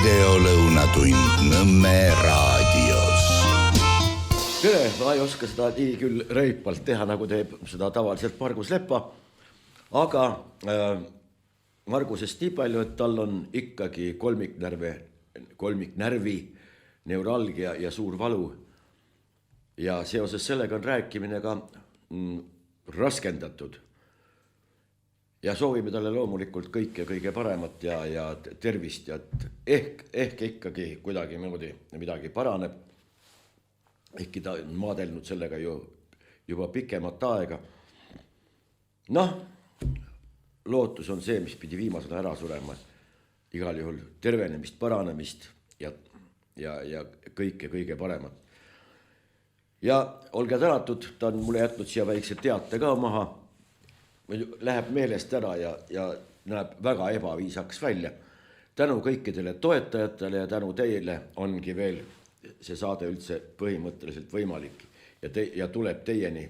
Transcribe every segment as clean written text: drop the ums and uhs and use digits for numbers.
videolõunatund Nõmme raadios. Tere, ma ei oska seda nii küll reipalt teha, nagu teeb seda tavaliselt Margus Leppa, aga Margusest nii palju, et tal on ikkagi kolmiknärvi neuralgia ja suur valu. Ja seoses sellega on rääkimine ka raskendatud. Ja soovime talle loomulikult kõige paremat ja tervist ja ehk ikkagi kuidagi midagi paraneb. Ehkki ta on maadelnud sellega juba pikemat aega. Noh, lootus on see, mis pidi viimasena ära surema. Igal juhul tervenemist, paranemist ja kõige paremat. Ja olge tänatud, ta on mulle jätnud siia väikse teate ka maha. Läheb meelest ära ja näeb väga ebaviisaks välja. Tänu kõikidele toetajatele ja tänu teile ongi veel see saade üldse põhimõtteliselt võimalik ja tuleb teieni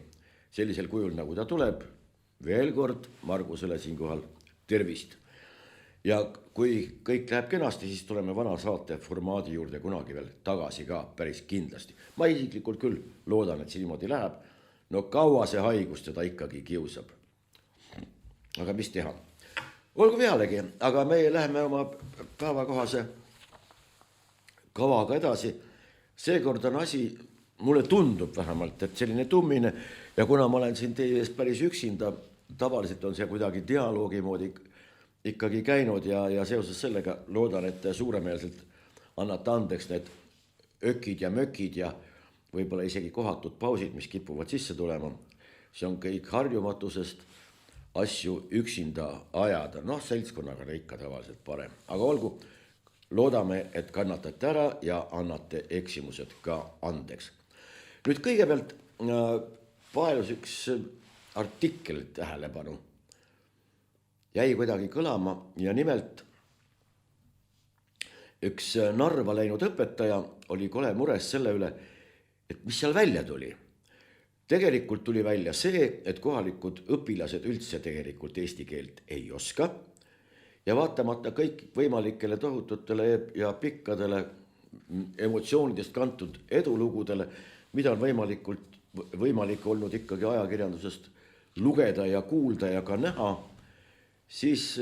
sellisel kujul, nagu ta tuleb. Veel kord Margusele siinkohal tervist. Ja kui kõik läheb kenasti, siis tuleme vana saate formaadi juurde kunagi veel tagasi ka päris kindlasti. Ma isiklikult küll loodan, et see niimoodi läheb. No kaua see haigus teda ikkagi kiusab. Aga mis teha? Olgu pealegi, aga meie läheme oma päevakohase kavaga edasi. Seekord on asi, mulle tundub vähemalt, et selline tummine ja kuna ma olen siin teie ees päris üksinda, tavaliselt on see kuidagi dialoogi moodi ikkagi käinud ja seoses sellega loodan, et suuremeelselt annate andeks need ökid ja mökid ja võib-olla isegi kohatud pausid, mis kipuvad sisse tulema. See on kõik harjumatusest asju üksinda ajada. Noh, seltskonnaga ikka tavaliselt parem. Aga olgu, loodame, et kannatate ära ja annate eksimused ka andeks. Nüüd kõigepealt vaelus üks artikkel tähelepanu. Jäi kuidagi kõlama ja nimelt üks Narva läinud õpetaja oli kole mures selle üle, et mis seal välja tuli. Tegelikult tuli välja see, et kohalikud õpilased üldse tegelikult eesti keelt ei oska ja vaatamata kõik võimalikele tohututele ja pikkadele emotsioonidest kantud edulugudele, mida on võimalik olnud ikkagi ajakirjandusest lugeda ja kuulda ja ka näha, siis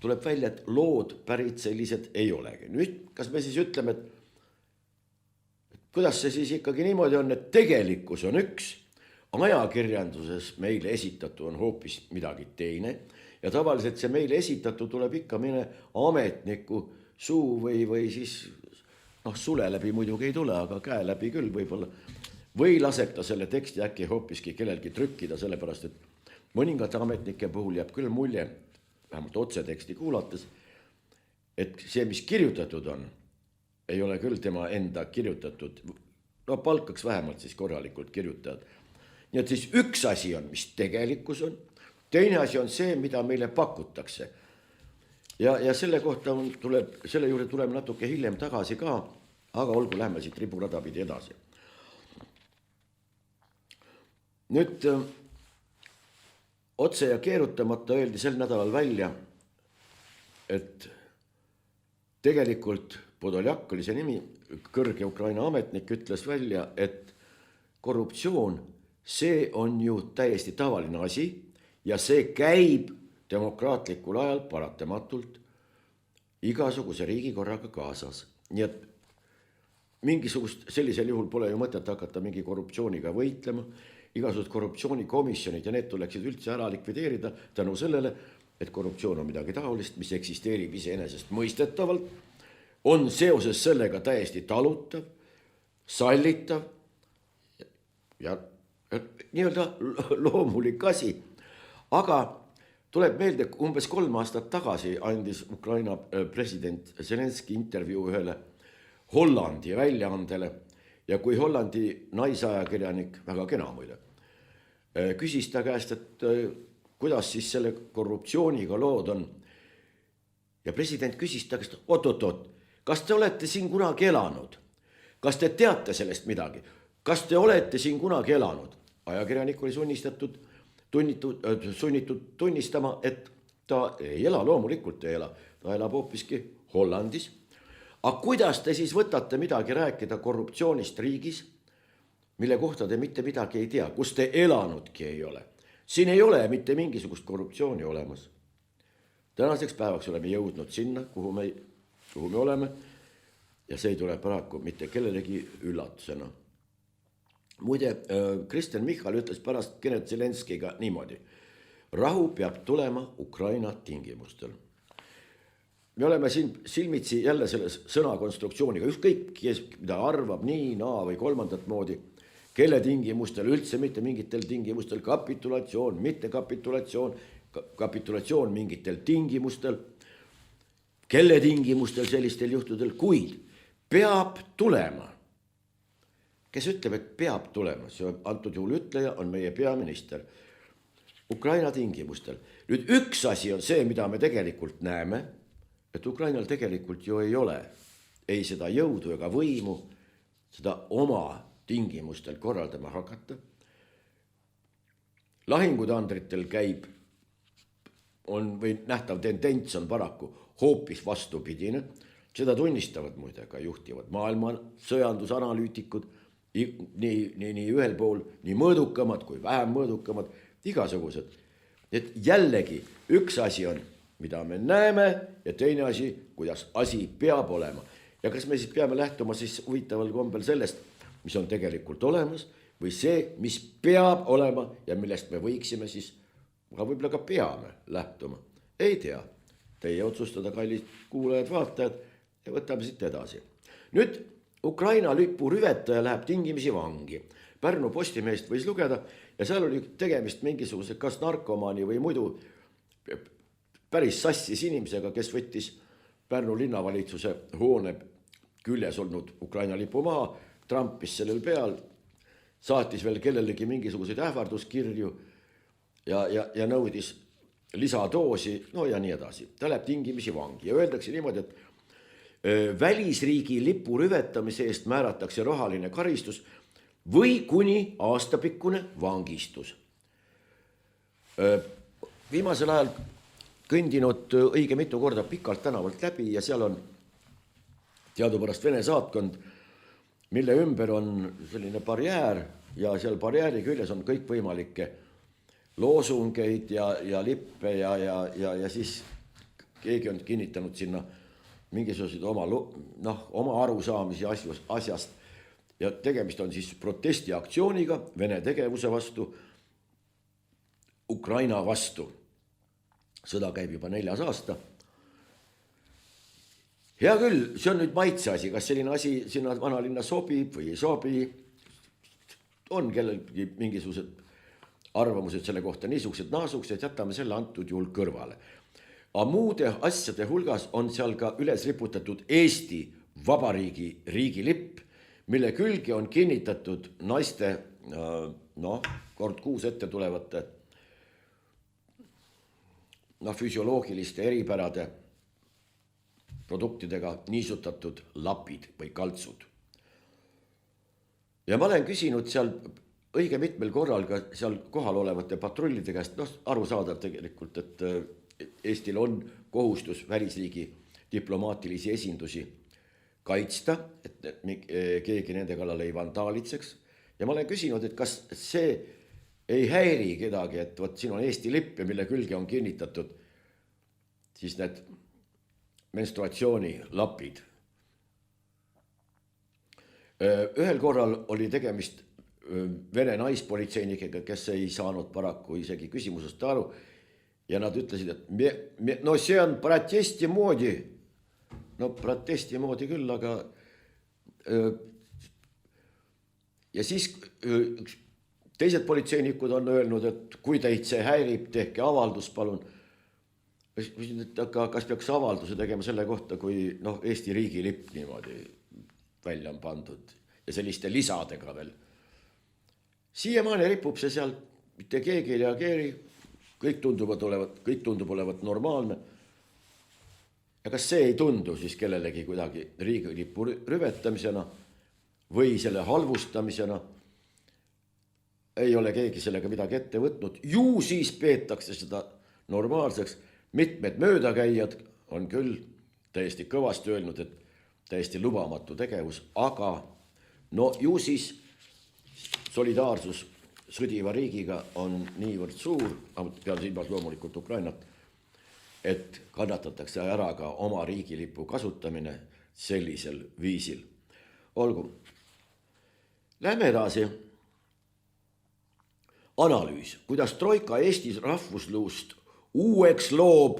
tuleb välja, et lood pärit sellised ei olegi. Nüüd, kas me siis ütleme, et kuidas see siis ikkagi niimoodi on, et tegelikkus on üks, ajakirjanduses meile esitatu on hoopis midagi teine ja tavaliselt see meile esitatu tuleb ikka mine ametniku suu või siis, sule läbi muidugi ei tule, aga käe läbi küll võib-olla. Või laseb ta selle teksti äkki hoopiski kellelgi trükkida, sellepärast et mõningate ametnike puhul jääb küll mulje, vähemalt otseteksti kuulates, et see, mis kirjutatud on, ei ole küll tema enda kirjutatud, palkaks vähemalt siis korralikult kirjutajad. Nii et siis üks asi on, mis tegelikkus on, teine asi on see, mida meile pakutakse. Ja selle kohta selle juurde tuleme natuke hiljem tagasi ka, aga olgu, lähme siit riburada pidi edasi. Nüüd otse ja keerutamata öeldi sel nädalal välja, et tegelikult Podoljak oli see nimi, kõrge Ukraina ametnik ütles välja, et korruptsioon, see on ju täiesti tavaline asi ja see käib demokraatlikul ajal paratamatult igasuguse riigikorraga kaasas. Nii et mingisugust sellisel juhul pole ju mõtet hakata mingi korruptsiooniga võitlema, igasugused korruptsioonikomisjonid ja need tuleksid üldse ära likvideerida tänu sellele, et korruptsioon on midagi taolist, mis eksisteerib iseenesest mõistetavalt, on seoses sellega täiesti talutav, sallitav ja nii-öelda loomulik asi. Aga tuleb meelde, umbes 3 aastat tagasi andis Ukraina president Zelenski intervjuu ühele Hollandi väljaandele ja kui Hollandi naisajakirjanik, väga kena muide, küsis ta käest, et kuidas siis selle korruptsiooniga lood on. Ja president küsis ta käest, oot, kas te olete siin kunagi elanud? Kas te teate sellest midagi? Kas te olete siin kunagi elanud? Ajakirjanik oli sunnitud tunnistama, et ta ei ela, loomulikult ei ela. Ta elab hoopiski Hollandis Aga kuidas te siis võtate midagi rääkida korruptsioonist riigis, mille kohta te mitte midagi ei tea, kus te elanudki ei ole? Siin ei ole mitte mingisugust korruptsiooni olemas. Tänaseks päevaks oleme jõudnud sinna, kuhu me oleme, ja see ei tule paraku mitte kellelegi üllatusena. Muide, Kristen Michal ütles pärast Kenneth Zelenskiga niimoodi: rahu peab tulema Ukraina tingimustel. Me oleme siin silmitsi jälle selle sõnakonstruktsiooniga, ükskõik kes mida arvab nii, naa või kolmandat moodi, kelle tingimustel, üldse mitte mingitel tingimustel, kapitulatsioon, mitte kapitulatsioon, kapitulatsioon mingitel tingimustel, kelle tingimustel sellistel juhtudel, kuid peab tulema. Kes ütleb, et peab tulema, see antud juhul ütleja on meie peaminister Ukraina tingimustel. Nüüd üks asi on see, mida me tegelikult näeme, et Ukrainal tegelikult ju ei ole ei seda jõudu ega võimu seda oma tingimustel korraldama hakata. Lahingutandritel käib, või nähtav tendents on paraku hoopis vastupidine. Seda tunnistavad muide ka juhtivad maailma sõjandusanalüütikud, nii ühel pool, nii mõõdukamad kui vähem mõõdukamad, igasugused. Et jällegi üks asi on, mida me näeme, ja teine asi, kuidas asi peab olema. Ja kas me siis peame lähtuma siis huvitaval kombel sellest, mis on tegelikult olemas, või see, mis peab olema ja millest me võiksime siis, aga võib-olla ka peame lähtuma. Ei tea. Teie otsustada, kallid kuulajad, vaatajad, ja võtame siit edasi. Nüüd Ukraina lipu rüvetaja läheb tingimisi vangi. Pärnu Postimehest võis lugeda ja seal oli tegemist mingisuguse kas narkomaani või muidu päris sassis inimesega, kes võttis Pärnu linnavalitsuse hoone küljes olnud Ukraina lipu maha, trampis sellel peal, saatis veel kellelegi mingisuguseid ähvarduskirju ja nõudis lisadoosi, no ja nii edasi. Ta läheb tingimisi vangi ja öeldakse niimoodi, et välisriigi lipu rüvetamise eest määratakse rahaline karistus või kuni aastapikkune vangistus. Viimasel ajal kõndinud õige mitu korda Pikalt tänavalt läbi ja seal on teadupärast Vene saatkond, mille ümber on selline barjäär ja seal barjääri küljes on kõik võimalikke loosungeid ja lippe ja siis keegi on kinnitanud sinna mingisuguseid oma arusaamisi asjast ja tegemist on siis protestiaktsiooniga Vene tegevuse vastu, Ukraina vastu. Sõda käib juba 4. aasta. Hea küll, see on nüüd maitse asi, kas selline asi sinna vanalinna sobib või ei sobi. On kellelgi mingisugused arvamused selle kohta niisugused naasuksed, jätame selle antud juhul kõrvale. Aga muude asjade hulgas on seal ka üles riputatud Eesti Vabariigi riigilipp, mille külge on kinnitatud naiste, kord kuus ette tulevate füsioloogiliste eripärade produktidega niisutatud lapid või kaltsud. Ja ma olen küsinud seal õige mitmel korral ka seal kohal olevate patrullide käest, aru saada tegelikult, et Eestil on kohustus välisriigi diplomaatilisi esindusi kaitsta, et keegi nende kallal ei vandaalitseks. Ja ma olen küsinud, et kas see ei häiri kedagi, et võt, siin on Eesti lipp ja mille külge on kinnitatud siis need menstruatsioonilapid. Ühel korral oli tegemist Vene naispolitseinikega, kes ei saanud paraku isegi küsimusest aru ja nad ütlesid, et no see on protesti moodi. No protesti moodi küll, aga ja siis teised politseinikud on öelnud, et kui teid see häirib, tehke avaldus, palun. Aga kas peaks avalduse tegema selle kohta, kui Eesti riigi lipp niimoodi välja on pandud ja selliste lisadega veel. Siiamaani ripub see seal, mitte keegi ei reageeri, kõik tundub olevat normaalne. Ja kas see ei tundu siis kellelegi kuidagi riigilipu rüvetamisena või selle halvustamisena? Ei ole keegi sellega midagi ette võtnud. Ju siis peetakse seda normaalseks. Mitmed möödakäijad on küll täiesti kõvasti öelnud, et täiesti lubamatu tegevus, aga no ju siis solidaarsus sõdiva riigiga on niivõrd suur, peale silmas loomulikult Ukrainat, et kannatatakse ära ka oma riigilipu kasutamine sellisel viisil. Olgu. Lähme edasi. Analüüs, kuidas Troika Eestis rahvusluust uueks loob,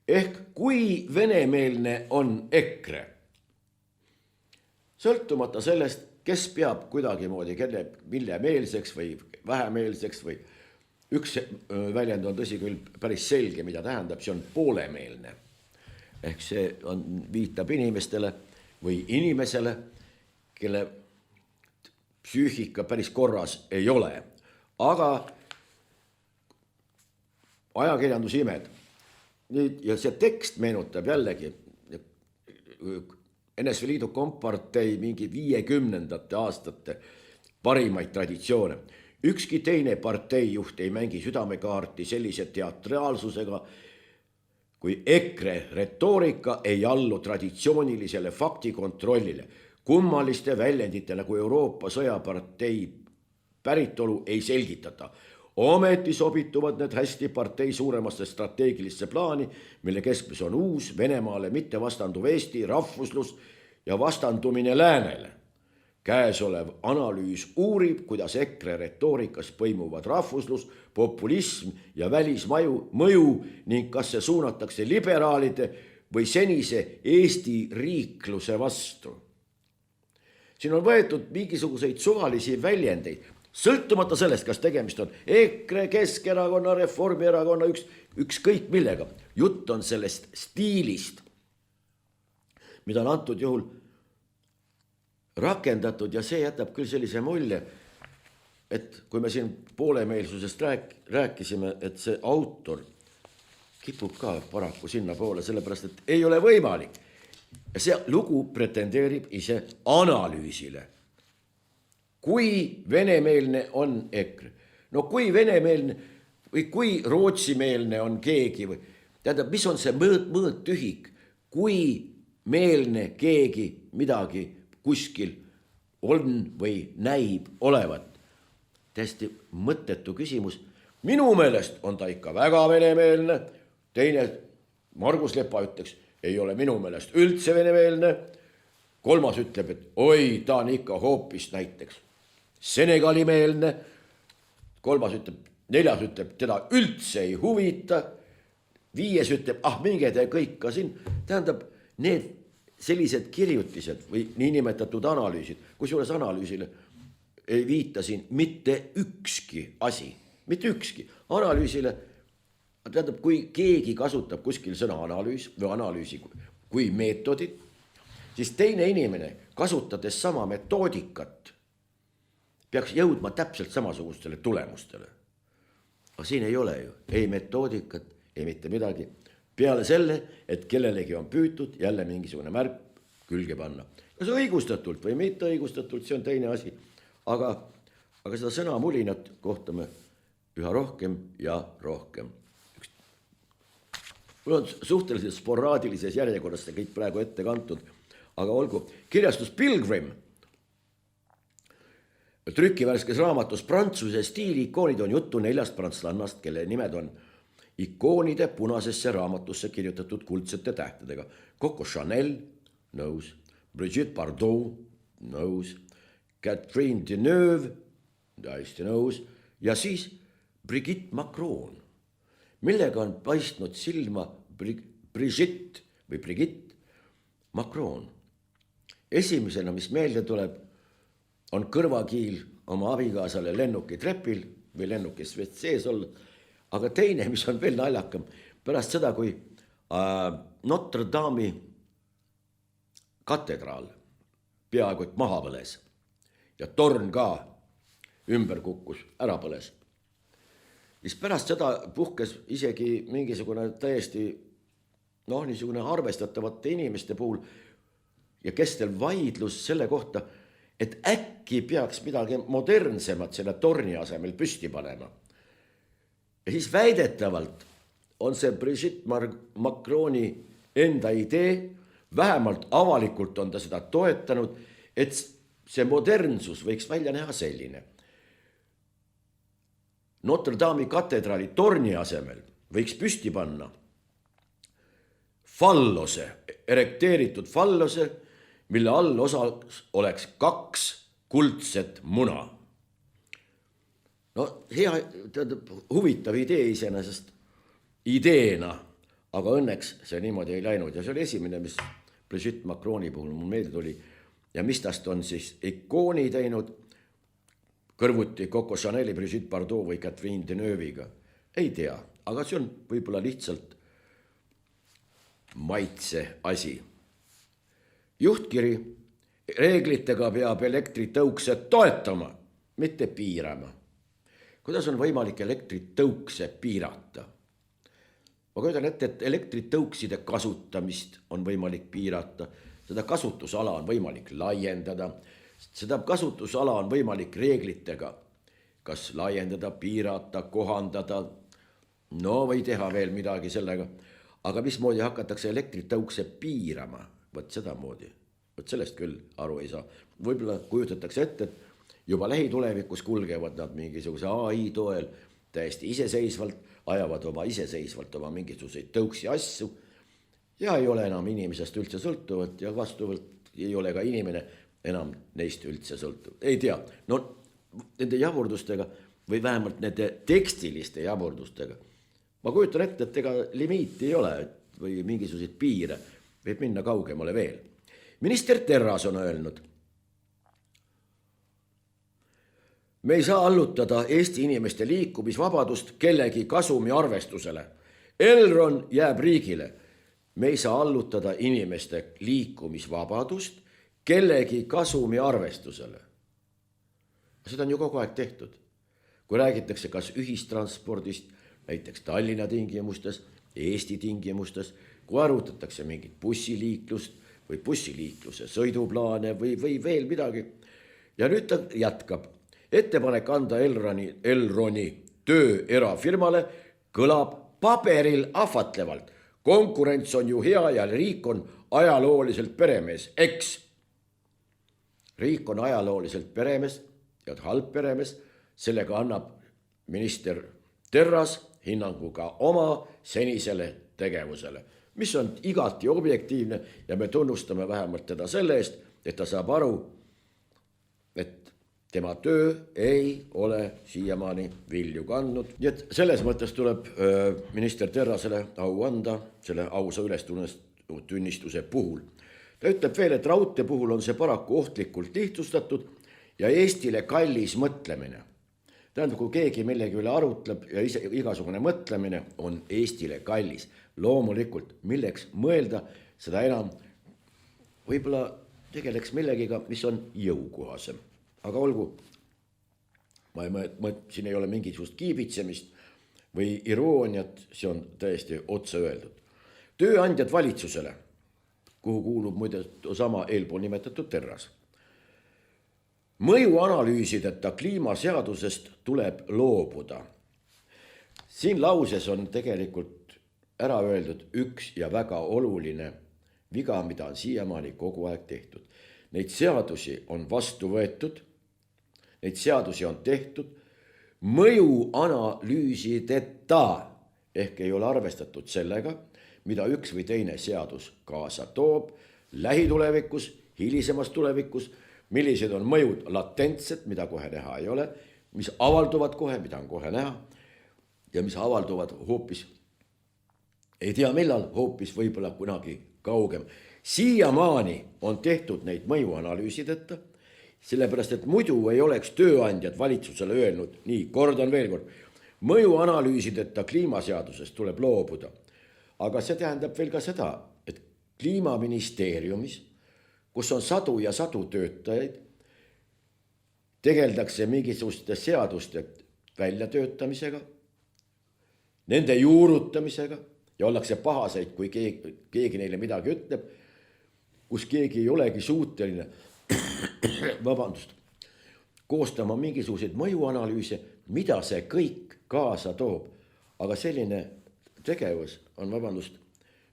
ehk kui venemeelne on EKRE. Sõltumata sellest, kes peab kuidagimoodi mille meelseks või vähemeelseks või üks väljend on tõsi küll päris selge, mida tähendab, see on poolemeelne. Ehk see viitab inimestele või inimesele, kelle psüühika päris korras ei ole. Aga ajakirjandusimed. Ja see tekst meenutab jällegi NSV Liidu kompartei mingi 50. aastate parimaid traditsioone. Ükski teine parteijuht ei mängi südamekaarti sellise teatraalsusega, kui EKRE retoorika ei allu traditsioonilisele faktikontrollile. Kummaliste väljendite nagu Euroopa sõjapartei päritolu ei selgitata. Ometi sobituvad need hästi partei suuremasse strateegilisse plaani, mille keskmes on uus Venemaale mitte vastanduv Eesti rahvuslus ja vastandumine läänele. Käesolev analüüs uurib, kuidas EKRE retoorikas põimuvad rahvuslus, populism ja välismõju ning kas see suunatakse liberaalide või senise Eesti riikluse vastu. Siin on võetud mingisuguseid suvalisi väljendeid, sõltumata sellest, kas tegemist on EKRE, Keskerakonna, Reformierakonna, ükskõik millega. Jutt on sellest stiilist, mida on antud juhul rakendatud ja see jätab küll sellise mulje, et kui me siin poolemeelsusest rääkisime, et see autor kipub ka paraku sinna poole, sellepärast, et ei ole võimalik. Ja see lugu pretendeerib ise analüüsile. Kui venemeelne on EKRE? No kui venemeelne või kui rootsimeelne on keegi või tähendab, mis on see mõõttühik, kui meelne keegi midagi kuskil on või näib olevat. Täiesti mõttetu küsimus. Minu meelest on ta ikka väga venemeelne. Teine, Margus Lepa ütleks, ei ole minu meelest üldse venemeelne. Kolmas ütleb, et oi, ta on ikka hoopis näiteks senegalimeelne. Kolmas ütleb, neljas ütleb, teda üldse ei huvita. Viies ütleb, minge te kõik ka siin. Tähendab, need sellised kirjutised või niinimetatud analüüsid, kusjuures analüüsile ei viita siin mitte ükski asi, mitte ükski. Analüüsile, tähendab, kui keegi kasutab kuskil sõna analüüs või analüüsi kui meetodit, siis teine inimene, kasutades sama metoodikat, peaks jõudma täpselt samasugustele tulemustele. Aga siin ei ole ju, ei metoodikat, ei mitte midagi. Peale selle, et kellelegi on püütud jälle mingisugune märk külge panna. Kas õigustatult või mitte õigustatult, see on teine asi. Aga seda sõnamulinat kohtame üha rohkem ja rohkem. Mul on suhteliselt sporaadilises järjekorras see kõik praegu ette kantud, aga olgu. Kirjastus Pilgrim. Trükivärskes raamatus Prantsuse stiili ikoonid on juttu 4 prantslannast, kelle nimed on ikoonide punasesse raamatusse kirjutatud kuldsete tähtedega. Coco Chanel, nõus. Brigitte Bardot, nõus. Catherine Deneuve, täiesti nõus. Ja siis Brigitte Macron, millega on paistnud silma Brigitte Macron. Esimesena, mis meelde tuleb, on kõrvakiil oma abikaasale lennukitrepil või lennukis WC-s olla. Aga teine, mis on veel naljakam, pärast seda, kui Notre Dame'i katedraal peaaegu et maha põles ja torn ka ümber kukkus, ära põles. Siis pärast seda puhkes isegi mingisugune täiesti niisugune arvestatavate inimeste puhul ja kestel vaidlus selle kohta, et äkki peaks midagi modernsemat selle torni asemel püsti panema. Ja siis väidetavalt on see Brigitte Macroni enda idee, vähemalt avalikult on ta seda toetanud, et see modernsus võiks välja näha selline. Notre Dame'i katedraali torni asemel võiks püsti panna fallose, erekteeritud fallose, mille all osas oleks 2 kuldset muna. No hea, huvitav idee iseenesest ideena, aga õnneks see niimoodi ei läinud ja see oli esimene, mis Brigitte Macroni puhul mul meelde tuli ja mis tast on siis ikooni teinud kõrvuti Coco Chanel'i, Brigitte Bardot või Catherine Deneuve'iga. Ei tea, aga see on võib-olla lihtsalt maitse asi. Juhtkiri reeglitega peab elektritõukse toetama, mitte piirama. Kuidas on võimalik elektritõukse piirata? Ma kujutan ette, et elektritõukside kasutamist on võimalik piirata, seda kasutusala on võimalik laiendada, seda kasutusala on võimalik reeglitega kas laiendada, piirata, kohandada, no või teha veel midagi sellega, aga mismoodi hakatakse elektritõukse piirama, võt sedamoodi, võt sellest küll aru ei saa. Võib-olla kujutatakse ette, et juba lähitulevikus kulgevad nad mingisuguse AI toel täiesti iseseisvalt, ajavad iseseisvalt oma mingisuguseid tõuksi asju ja ei ole enam inimesest üldse sõltuvat ja vastuvalt ei ole ka inimene enam neist üldse sõltuv. Ei tea, no nende jaburdustega või vähemalt nende tekstiliste jaburdustega ma kujutan ette, et ega limiiti ei ole või mingisuguseid piire, võib minna kaugemale veel. Minister Terras on öelnud, me ei saa allutada Eesti inimeste liikumisvabadust kellegi kasumi arvestusele. Elron jääb riigile. Me ei saa allutada inimeste liikumisvabadust kellegi kasumi arvestusele. Seda on ju kogu aeg tehtud. Kui räägitakse kas ühistranspordist, näiteks Tallinna tingimustes, Eesti tingimustes, kui arutatakse mingit bussiliiklust või bussiliikluse sõiduplaane või veel midagi. Ja nüüd ta jätkab. Ettepanek anda Elroni töö erafirmale kõlab paberil ahvatlevalt. Konkurents on ju hea ja riik on ajalooliselt peremees, eks? Riik on ajalooliselt peremees ja halb peremees, sellega annab minister Terras hinnanguga oma senisele tegevusele, mis on igati objektiivne ja me tunnustame vähemalt teda selle eest, et ta saab aru, et tema töö ei ole siiamaani vilju kandnud. Nii et selles mõttes tuleb minister Terrasele au anda selle ausa ülestunnistuse puhul. Ta ütleb veel, et raudtee puhul on see paraku ohtlikult lihtsustatud ja Eestile kallis mõtlemine. Tähendab, kui keegi millegi üle arutleb ja igasugune mõtlemine on Eestile kallis. Loomulikult, milleks mõelda, seda enam võib-olla tegeleks millegiga, mis on jõukohasem. Aga olgu, siin ei ole mingisugust kiibitsemist või irooniat, see on täiesti otse öeldud. Tööandjad valitsusele, kuhu kuulub muide sama eelpool nimetatud Terras. Mõjuanalüüsideta kliimaseadusest tuleb loobuda. Siin lauses on tegelikult ära öeldud üks ja väga oluline viga, mida on siiamaani kogu aeg tehtud. Neid seadusi on vastu võetud, neid seadusi on tehtud mõjuanalüüsideta ehk ei ole arvestatud sellega, mida üks või teine seadus kaasa toob lähitulevikus, hilisemas tulevikus, millised on mõjud latentsed, mida kohe näha ei ole, mis avalduvad kohe, mida on kohe näha ja mis avalduvad hoopis, ei tea millal, hoopis võib-olla kunagi kaugem. Siiamaani on tehtud neid mõjuanalüüsideta, sellepärast, et muidu ei oleks tööandjad valitsusele öelnud, nii, kordan veel kord, mõjuanalüüsideta kliimaseadusest tuleb loobuda. Aga see tähendab veel ka seda, et kliimaministeeriumis, kus on sadu ja sadu töötajaid, tegeldakse mingisuguste seaduste väljatöötamisega, nende juurutamisega ja ollakse pahaseid, kui keegi neile midagi ütleb, kus keegi ei olegi suuteline koostama mingisuguseid mõjuanalüüse, mida see kõik kaasa toob. Aga selline tegevus on,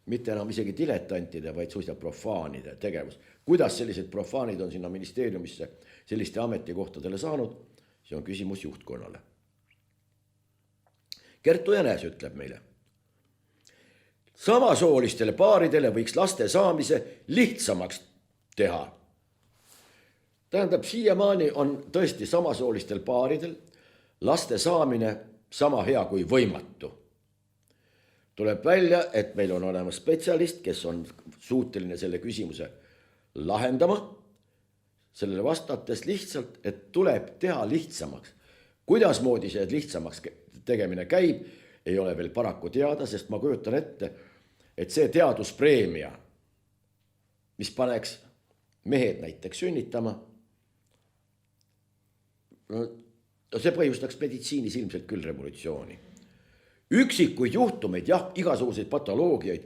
mitte enam isegi diletantide, vaid suisa profaanide tegevus. Kuidas sellised profaanid on sinna ministeeriumisse selliste ametikohtadele saanud, see on küsimus juhtkonnale. Kertu Jänes ütleb meile, samasoolistele paaridele võiks laste saamise lihtsamaks teha. Tähendab, siiamaani on tõesti samasoolistel paaridel laste saamine sama hea kui võimatu. Tuleb välja, et meil on olemas spetsialist, kes on suuteline selle küsimuse lahendama, sellele vastates lihtsalt, et tuleb teha lihtsamaks. Kuidas moodi see lihtsamaks tegemine käib, ei ole veel paraku teada, sest ma kujutan ette, et see teaduspreemia, mis paneks mehed näiteks sünnitama, see põhjustaks meditsiinis ilmselt küll revolutsiooni. Üksikuid juhtumeid, jah, igasuguseid patoloogiaid,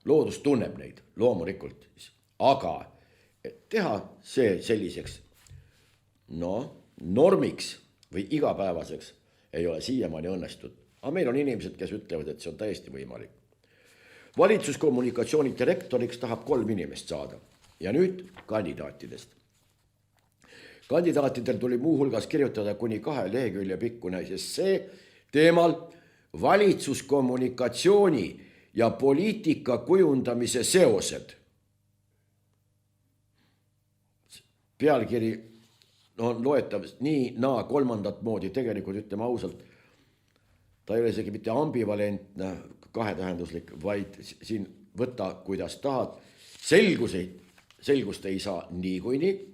loodus tunneb neid loomulikult, aga teha see selliseks normiks või igapäevaseks ei ole siiamaani õnnestunud. Aga meil on inimesed, kes ütlevad, et see on täiesti võimalik. Valitsuskommunikatsiooni direktoriks tahab 3 inimest saada ja nüüd kandidaatidest. Kandidaatidel tuli muuhulgas kirjutada kuni 2 lehekülje pikkune essee teemal valitsuskommunikatsiooni ja poliitika kujundamise seosed. Pealkiri on loetav nii, kolmandat moodi, tegelikult ütleme ausalt, ta ei ole isegi mitte ambivalentne, kahetähenduslik, vaid siin võtta, kuidas tahad. Selgust ei saa niikuinii.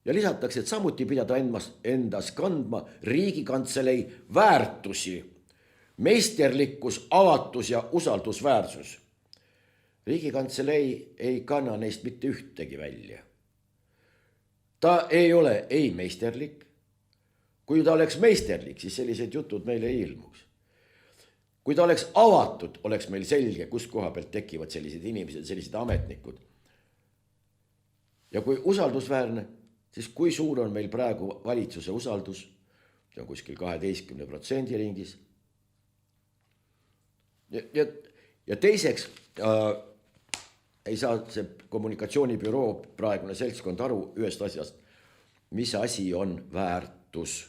Ja lisatakse, et samuti pidada endas kandma Riigikantselei väärtusi, meisterlikkus, avatus ja usaldusväärsus. Riigikantselei ei kanna neist mitte ühtegi välja. Ta ei ole ei meisterlik. Kui ta oleks meisterlik, siis sellised jutud meile ei ilmuks. Kui ta oleks avatud, oleks meil selge, kus koha pealt tekivad sellised inimesed, sellised ametnikud. Ja kui usaldusväärne, siis kui suur on meil praegu valitsuse usaldus, see on kuskil 12% ringis. Ja teiseks ei saa see kommunikatsioonibüroo praegune seltskond aru ühest asjast, mis asi on väärtus.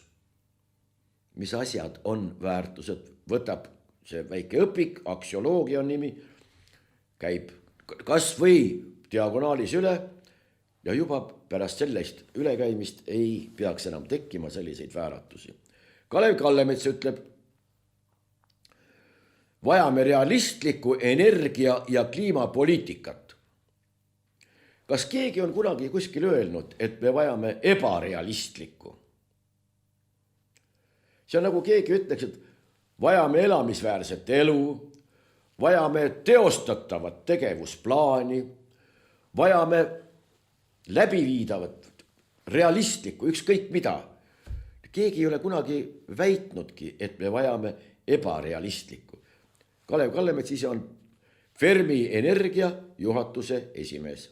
Mis asjad on väärtused, võtab see väike õpik, aksioloogia on nimi, käib kas või diagonaalis üle ja juba pärast sellest ülekäimist ei peaks enam tekkima selliseid vääratusi. Kalev Kallemets ütleb, vajame realistlikku energia- ja kliimapoliitikat. Kas keegi on kunagi kuskil öelnud, et me vajame ebarealistlikku? See on nagu keegi ütleks, et vajame elamisväärset elu, vajame teostatavat tegevusplaani, vajame läbiviidavat, realistlikku, ükskõik mida. Keegi ei ole kunagi väitnudki, et me vajame ebarealistlikku. Kalev Kallemets ise on Fermi Energia juhatuse esimees.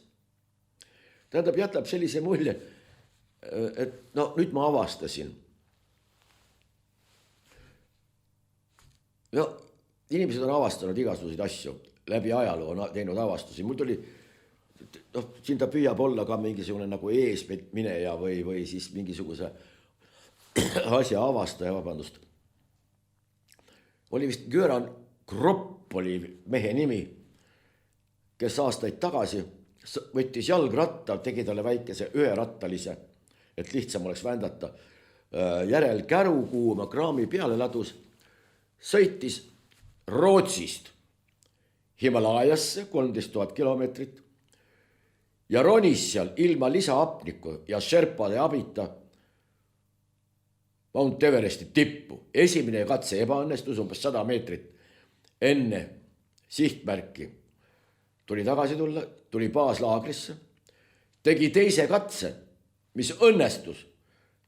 Tähendab, jätab sellise mulje, et nüüd ma avastasin. Inimesed on avastanud igasuguseid asju, läbi ajaloo on teinud avastusi. Mul tuli, siin ta püüab olla ka mingisugune nagu eesmineja või siis mingisuguse asja avastaja, vabandust. Oli vist Göran Kropp oli mehe nimi, kes aastaid tagasi võttis jalgratta, tegi talle väikese üherattalise, et lihtsam oleks vändata. Järel kärukuuma kraami peale ladus, sõitis Rootsist Himalajasse 13 000 kilomeetrit ja ronis seal ilma lisaapniku ja Sherpade abita Mount Everesti tippu. Esimene katse ebaõnnestus umbes 100 meetrit enne sihtmärki. Tuli tagasi tulla, tuli baaslaagrisse, tegi teise katse, mis õnnestus,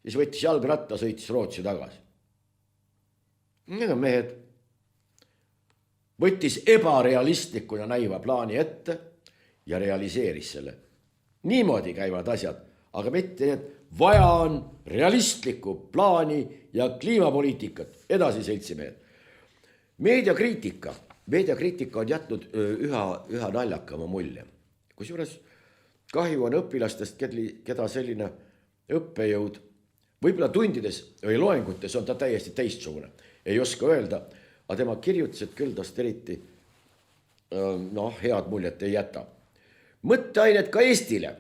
siis võttis jalgratta, sõitis Rootsi tagasi. Need on mehed. Võttis ebarealistlikuna näiva plaani ette ja realiseeris selle. Niimoodi käivad asjad, aga mitte, et vaja on realistlikku plaani ja kliimapoliitikat. Edasi seltsimehed. Meediakriitika meediakriitika on jätnud üha naljakama mulje. Kusjuures kahju on õpilastest, keda selline õppejõud, võib-olla tundides või loengutes on ta täiesti teistsugune. Ei oska öelda, aga tema kirjutused küll tast eriti head muljet ei jäta. Mõtteained ka Eestile.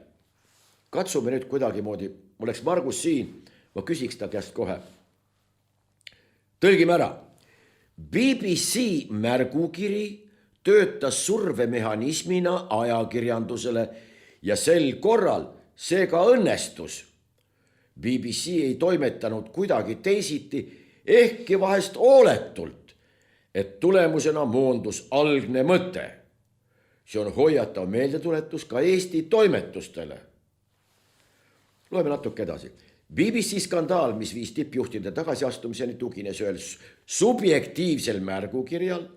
Katsume nüüd kuidagimoodi, oleks Margus siin, ma küsiks ta käest kohe. Tõlgime ära. BBC märgukiri töötas survemehhanismina ajakirjandusele ja sel korral see ka õnnestus. BBC ei toimetanud kuidagi teisiti, ehkki vahest hooletult, et tulemusena moondus algne mõte. See on hoiatav meeldetuletus ka Eesti toimetustele. Loeme natuke edasi. BBC skandaal, mis viis tippjuhtide tagasiastumiseni, tugines ühel subjektiivsel märgukirjal,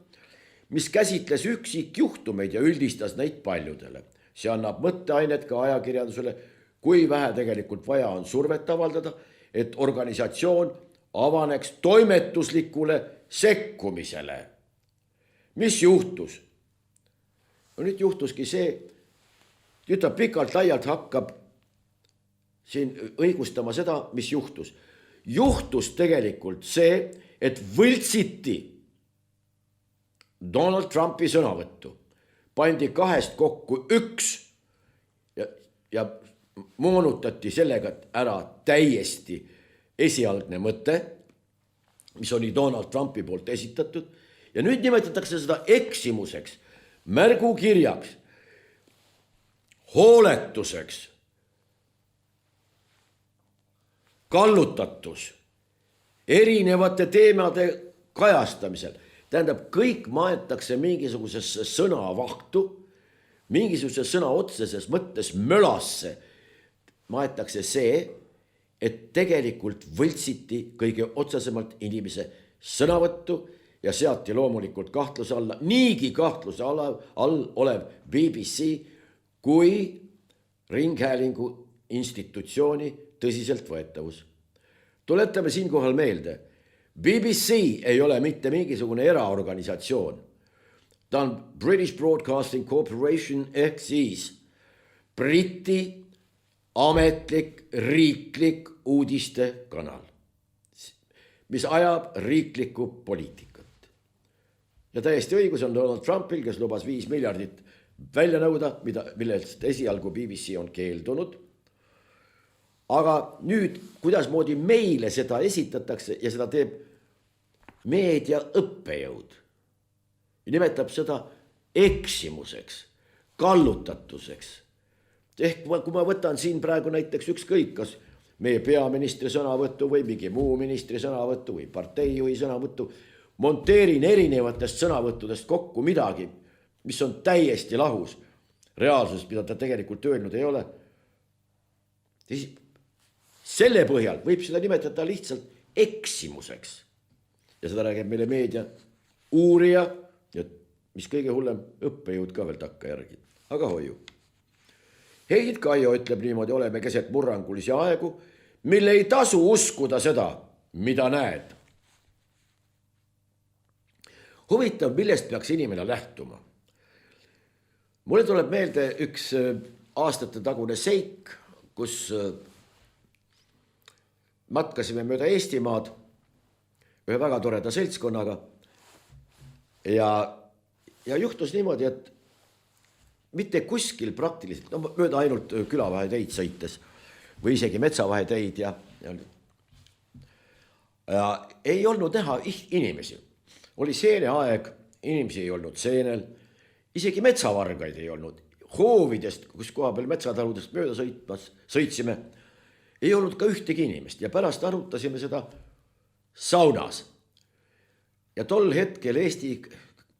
mis käsitles üksikjuhtumeid ja üldistas neid paljudele. See annab mõtteainet ka ajakirjandusele, kui vähe tegelikult vaja on survet avaldada, et organisatsioon avaneks toimetuslikule sekkumisele. Mis juhtus? No nüüd juhtuski see, nüüd ta pikalt laialt hakkab siin õigustama seda, mis juhtus. Juhtus tegelikult see, et võltsiti Donald Trumpi sõnavõttu. Pandi kahest kokku üks ja moonutati sellega ära täiesti esialgne mõte, mis oli Donald Trumpi poolt esitatud. Ja nüüd nimetatakse seda eksimuseks, märgukirjaks, hooletuseks, kallutatus, erinevate teemade kajastamisel. Tähendab, kõik maetakse mingisugusesse sõnavahtu, mingisuguse sõna otseses mõttes mölasse. Maetakse see, et tegelikult võltsiti kõige otsesemalt inimese sõnavõttu ja seati loomulikult kahtluse alla, niigi kahtluse all olev BBC kui ringhäälingu institutsiooni tõsiseltvõetavus. Tuletame siinkohal meelde, BBC ei ole mitte mingisugune eraorganisatsioon. Ta on British Broadcasting Corporation ehk siis Briti ametlik riiklik uudistekanal, mis ajab riiklikku poliitikat. Ja täiesti õigus on Donald Trumpil, kes lubas 5 miljardit välja nõuda, millest esialgu BBC on keeldunud. Aga nüüd, kuidasmoodi meile seda esitatakse ja seda teeb meedia õppejõud. Ja nimetab seda eksimuseks, kallutatuseks. Ehk kui ma võtan siin praegu näiteks ükskõik, kas meie peaministri sõnavõttu või mingi muu ministri sõnavõttu või parteijuhi sõnavõttu, monteerin erinevatest sõnavõttudest kokku midagi, mis on täiesti lahus reaalsusest, mida ta tegelikult öelnud ei ole. Selle põhjal võib seda nimetada lihtsalt eksimuseks. Ja seda räägib meile meedia uurija ja mis kõige hullem õppejõud ka veel takka järgi. Aga hoiu. Heid Kaio ütleb niimoodi, oleme keset murrangulisi aegu, mille ei tasu uskuda seda, mida näed. Huvitav, millest peaks inimene lähtuma? Mulle tuleb meelde üks aastate tagune seik, kus matkasime mööda Eestimaad ühe väga toreda seltskonnaga ja juhtus niimoodi, et mitte kuskil praktiliselt, mööda ainult külavaheteid sõites või isegi metsavaheteid ja ei olnud näha inimesi. Oli seeneaeg, inimesi ei olnud seenel, isegi metsavargaid ei olnud. Hoovidest, kus koha peal metsataludest mööda sõitsime, ei olnud ka ühtegi inimest ja pärast arutasime seda saunas. Ja tol hetkel Eesti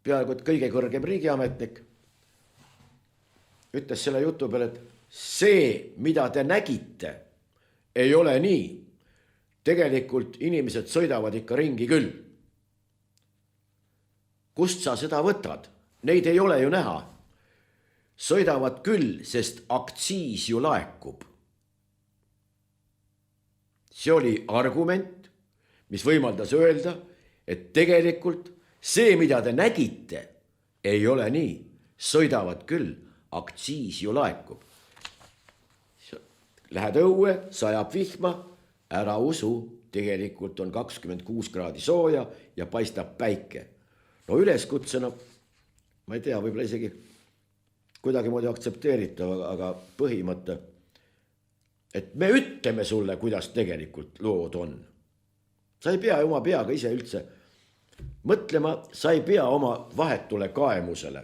peaaegu kõige kõrgem riigiametnik ütles selle jutu peale, et see, mida te nägite, ei ole nii. Tegelikult inimesed sõidavad ikka ringi küll. Kust sa seda võtad? Neid ei ole ju näha. Sõidavad küll, sest aktsiis ju laekub. See oli argument, mis võimaldas öelda, et tegelikult see, mida te nägite, ei ole nii, sõidavad küll, aktsiis ju laekub. Lähed õue, sajab vihma, ära usu, tegelikult on 26 kraadi sooja ja paistab päike. No üleskutsena, ma ei tea, võib-olla isegi kuidagimoodi aktsepteeritav, aga põhimõte, et me ütleme sulle, kuidas tegelikult lood on. Sa ei pea oma peaga ise üldse mõtlema, sa ei pea oma vahetule kaemusele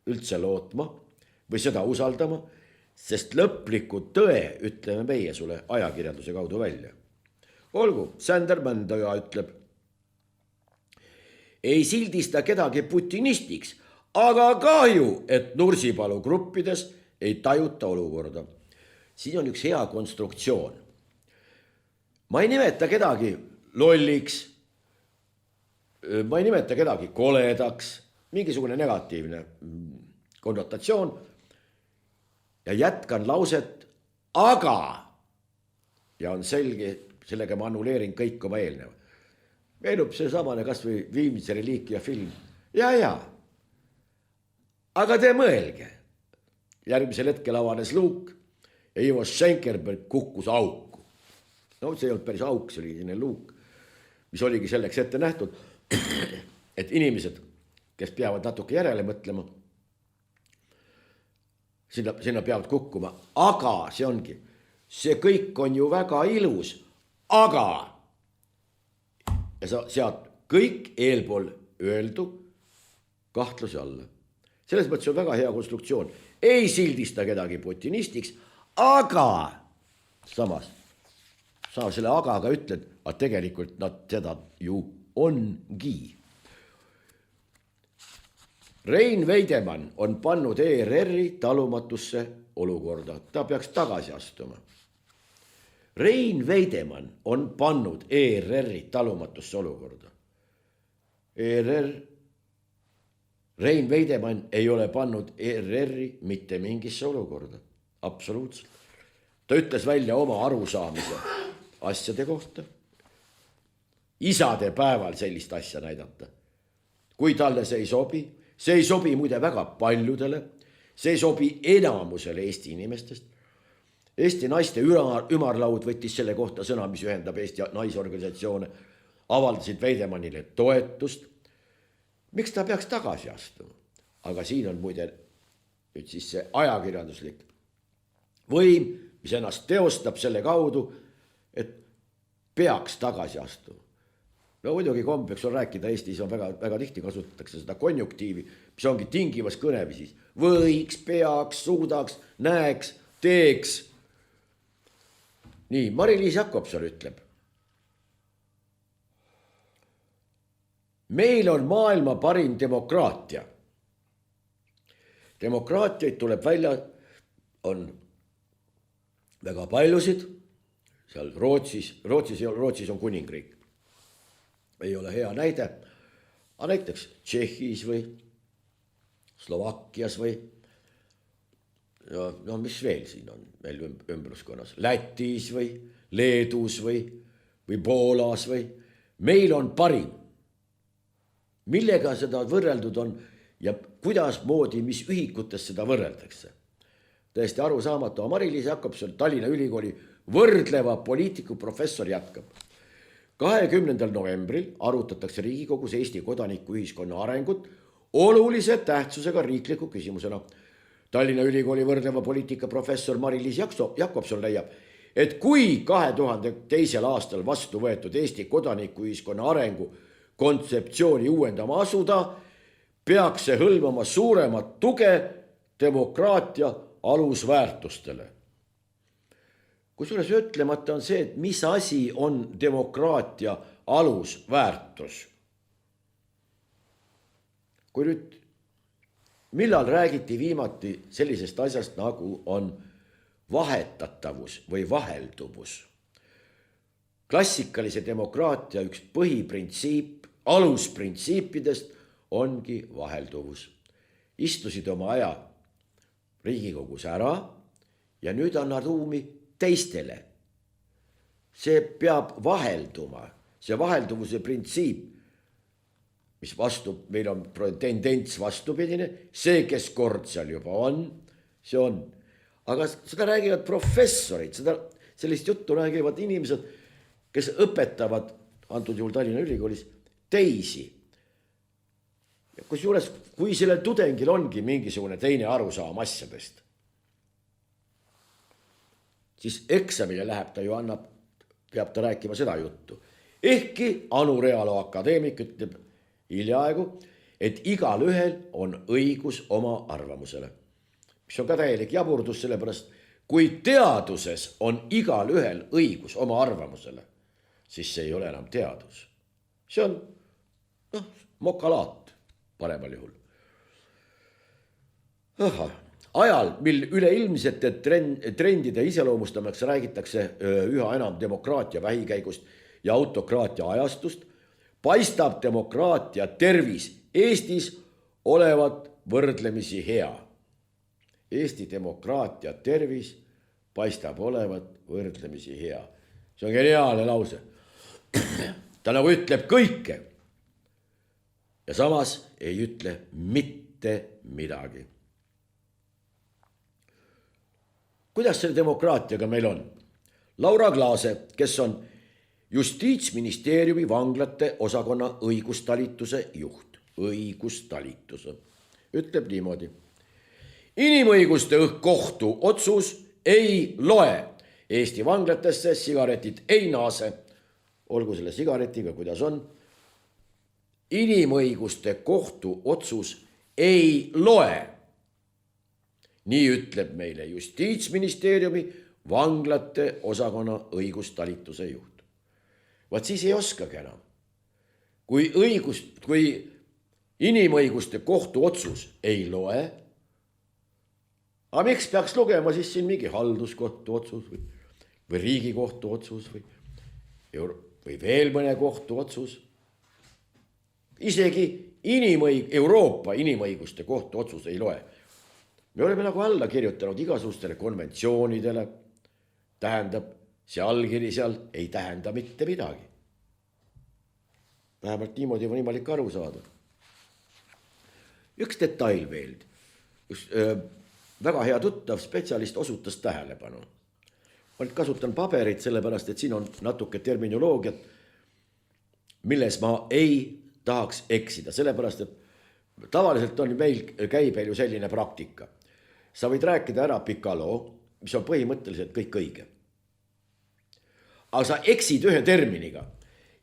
üldse lootma või seda usaldama, sest lõpliku tõe ütleme meie sulle ajakirjanduse kaudu välja. Olgu, Sander Mändoja ütleb, ei sildista kedagi putinistiks, aga kahju, et Nursipalu gruppides ei tajuta olukorda. Siin on üks hea konstruktsioon. Ma ei nimeta kedagi lolliks, ma ei nimeta kedagi koledaks, mingisugune negatiivne konnotatsioon ja jätkan lauset, aga, ja on selge, sellega ma annuleerin kõik oma eelneva. Meenub see samane kas või Viimse reliikia film. Ja. Aga te mõelge. Järgmisel hetkel avanes luuk ja Ivo Schenkerberg kukkus auku. No see ei olnud päris auk, see oli selline luuk, mis oligi selleks ette nähtud, et inimesed, kes peavad natuke järele mõtlema, sinna peavad kukkuma. Aga see ongi, see kõik on ju väga ilus, aga ja sa sead kõik eelpool öeldu kahtluse alla. Selles mõttes on väga hea konstruktsioon. Ei sildista kedagi putinistiks, aga samas sa selle agaga ütled, aga tegelikult nad seda ju ongi. Rein Veidemann on pannud ERR-i talumatusse olukorda. Ta peaks tagasi astuma. Rein Veidemann on pannud ERR-i talumatusse olukorda. Rein Veidemann ei ole pannud ERR-i mitte mingisse olukorda. Absoluutselt. Ta ütles välja oma arusaamise asjade kohta. Isade päeval sellist asja näidata. Kui talle see ei sobi muide väga paljudele, see ei sobi enamusele Eesti inimestest. Eesti naiste ümarlaud võttis selle kohta sõna, mis ühendab Eesti naisorganisatsioone, avaldasid Veidemannile toetust. Miks ta peaks tagasi astuma? Aga siin on muide nüüd siis see ajakirjanduslik võim, mis ennast teostab selle kaudu, et peaks tagasi astuma. No muidugi kombeks on rääkida, Eestis on väga tihti kasutatakse seda konjunktiivi, mis ongi tingivas kõneviisis. Võiks, peaks, suudaks, näeks, teeks. Nii, Mari-Liis Jakobson ütleb. Meil on maailma parim demokraatia. Demokraatiaid tuleb välja, on väga paljusid. Seal Rootsis on kuningriik. Ei ole hea näide. Aga näiteks Tšehhis või Slovakkias või no mis veel siin on meil ümbruskonnas? Lätis või Leedus või Poolas või. Meil on parim. Millega seda võrreldud on ja kuidas moodi, mis ühikutes seda võrreldakse. Tõesti arusaamatu. Mari-Liis Jakobson, Tallinna Ülikooli võrdleva poliitiku professor jätkab. 20. novembril arutatakse Riigikogus Eesti kodanikuühiskonna arengut olulise tähtsusega riikliku küsimusena. Tallinna Ülikooli võrdleva poliitika professor Mari-Liis Jakobson leiab, et kui 2002. aastal vastu võetud Eesti kodanikuühiskonna arengu kontseptsiooni uuendama asuda, peaks see hõlmama suuremat tuge demokraatia alusväärtustele. Kusjuures ütlemata on see, et mis asi on demokraatia alusväärtus. Kui nüüd, millal räägiti viimati sellisest asjast, nagu on vahetatavus või vahelduvus? Klassikalise demokraatia üks põhiprintsiip, alusprintsiipidest ongi vahelduvus. Istusid oma aja Riigikogus ära ja nüüd annad ruumi teistele. See peab vahelduma, see vahelduvuse printsiip mis meil on tendents vastupidine, see, kes kord seal juba on, see on. Aga seda räägivad professorid, sellist juttu räägivad inimesed, kes õpetavad, antud juhul Tallinna Ülikoolis, teisi. Kusjuures, kui sellel tudengil ongi mingisugune teine arusaam asjadest, siis eksamile läheb ta ju peab ta rääkima seda juttu. Ehkki Anu Realo akadeemik ütleb hiljaaegu, et igal ühel on õigus oma arvamusele. Mis on ka täielik jaburdus, sellepärast kui teaduses on igal ühel õigus oma arvamusele, siis see ei ole enam teadus. See on mokalaat paremal juhul. Ajal, mil üleilmsete trendide iseloomustamiseks räägitakse üha enam demokraatia vähikäigust ja autokraatia ajastust, paistab demokraatia tervis Eestis olevat võrdlemisi hea. Eesti demokraatia tervis paistab olevat võrdlemisi hea. See on geniaalne lause. Ta nagu ütleb kõike ja samas ei ütle mitte midagi. Kuidas selle demokraatiaga meil on? Laura Glaase, kes on Justiitsministeeriumi vanglate osakonna õigustalituse juht, ütleb niimoodi. Inimõiguste kohtu otsus ei loe. Eesti vanglatesse sigaretid ei naase. Olgu selle sigaretiga, kuidas on. Inimõiguste kohtu otsus ei loe. Nii ütleb meile Justiitsministeeriumi vanglate osakonna õigustalituse juht. Vaat siis ei oskagi enam. Kui inimõiguste kohtu otsus ei loe, aga miks peaks lugema siis siin mingi halduskohtu otsus või riigikohtu otsus või veel mõne kohtu otsus? Isegi Euroopa inimõiguste kohtu otsus ei loe. Me oleme nagu alla kirjutanud igasugustele konventsioonidele, tähendab, see allkiri seal ei tähenda mitte midagi. Vähemalt niimoodi on võimalik aru saada. Üks detail veel. Üks väga hea tuttav spetsialist osutas tähelepanu. Ma nüüd kasutan paberit, sellepärast, et siin on natuke terminoloogiat, milles ma ei tahaks eksida, sellepärast, et tavaliselt on meil käibel ju selline praktika. Sa võid rääkida ära pika loo, mis on põhimõtteliselt kõik õige. Aga sa eksid ühe terminiga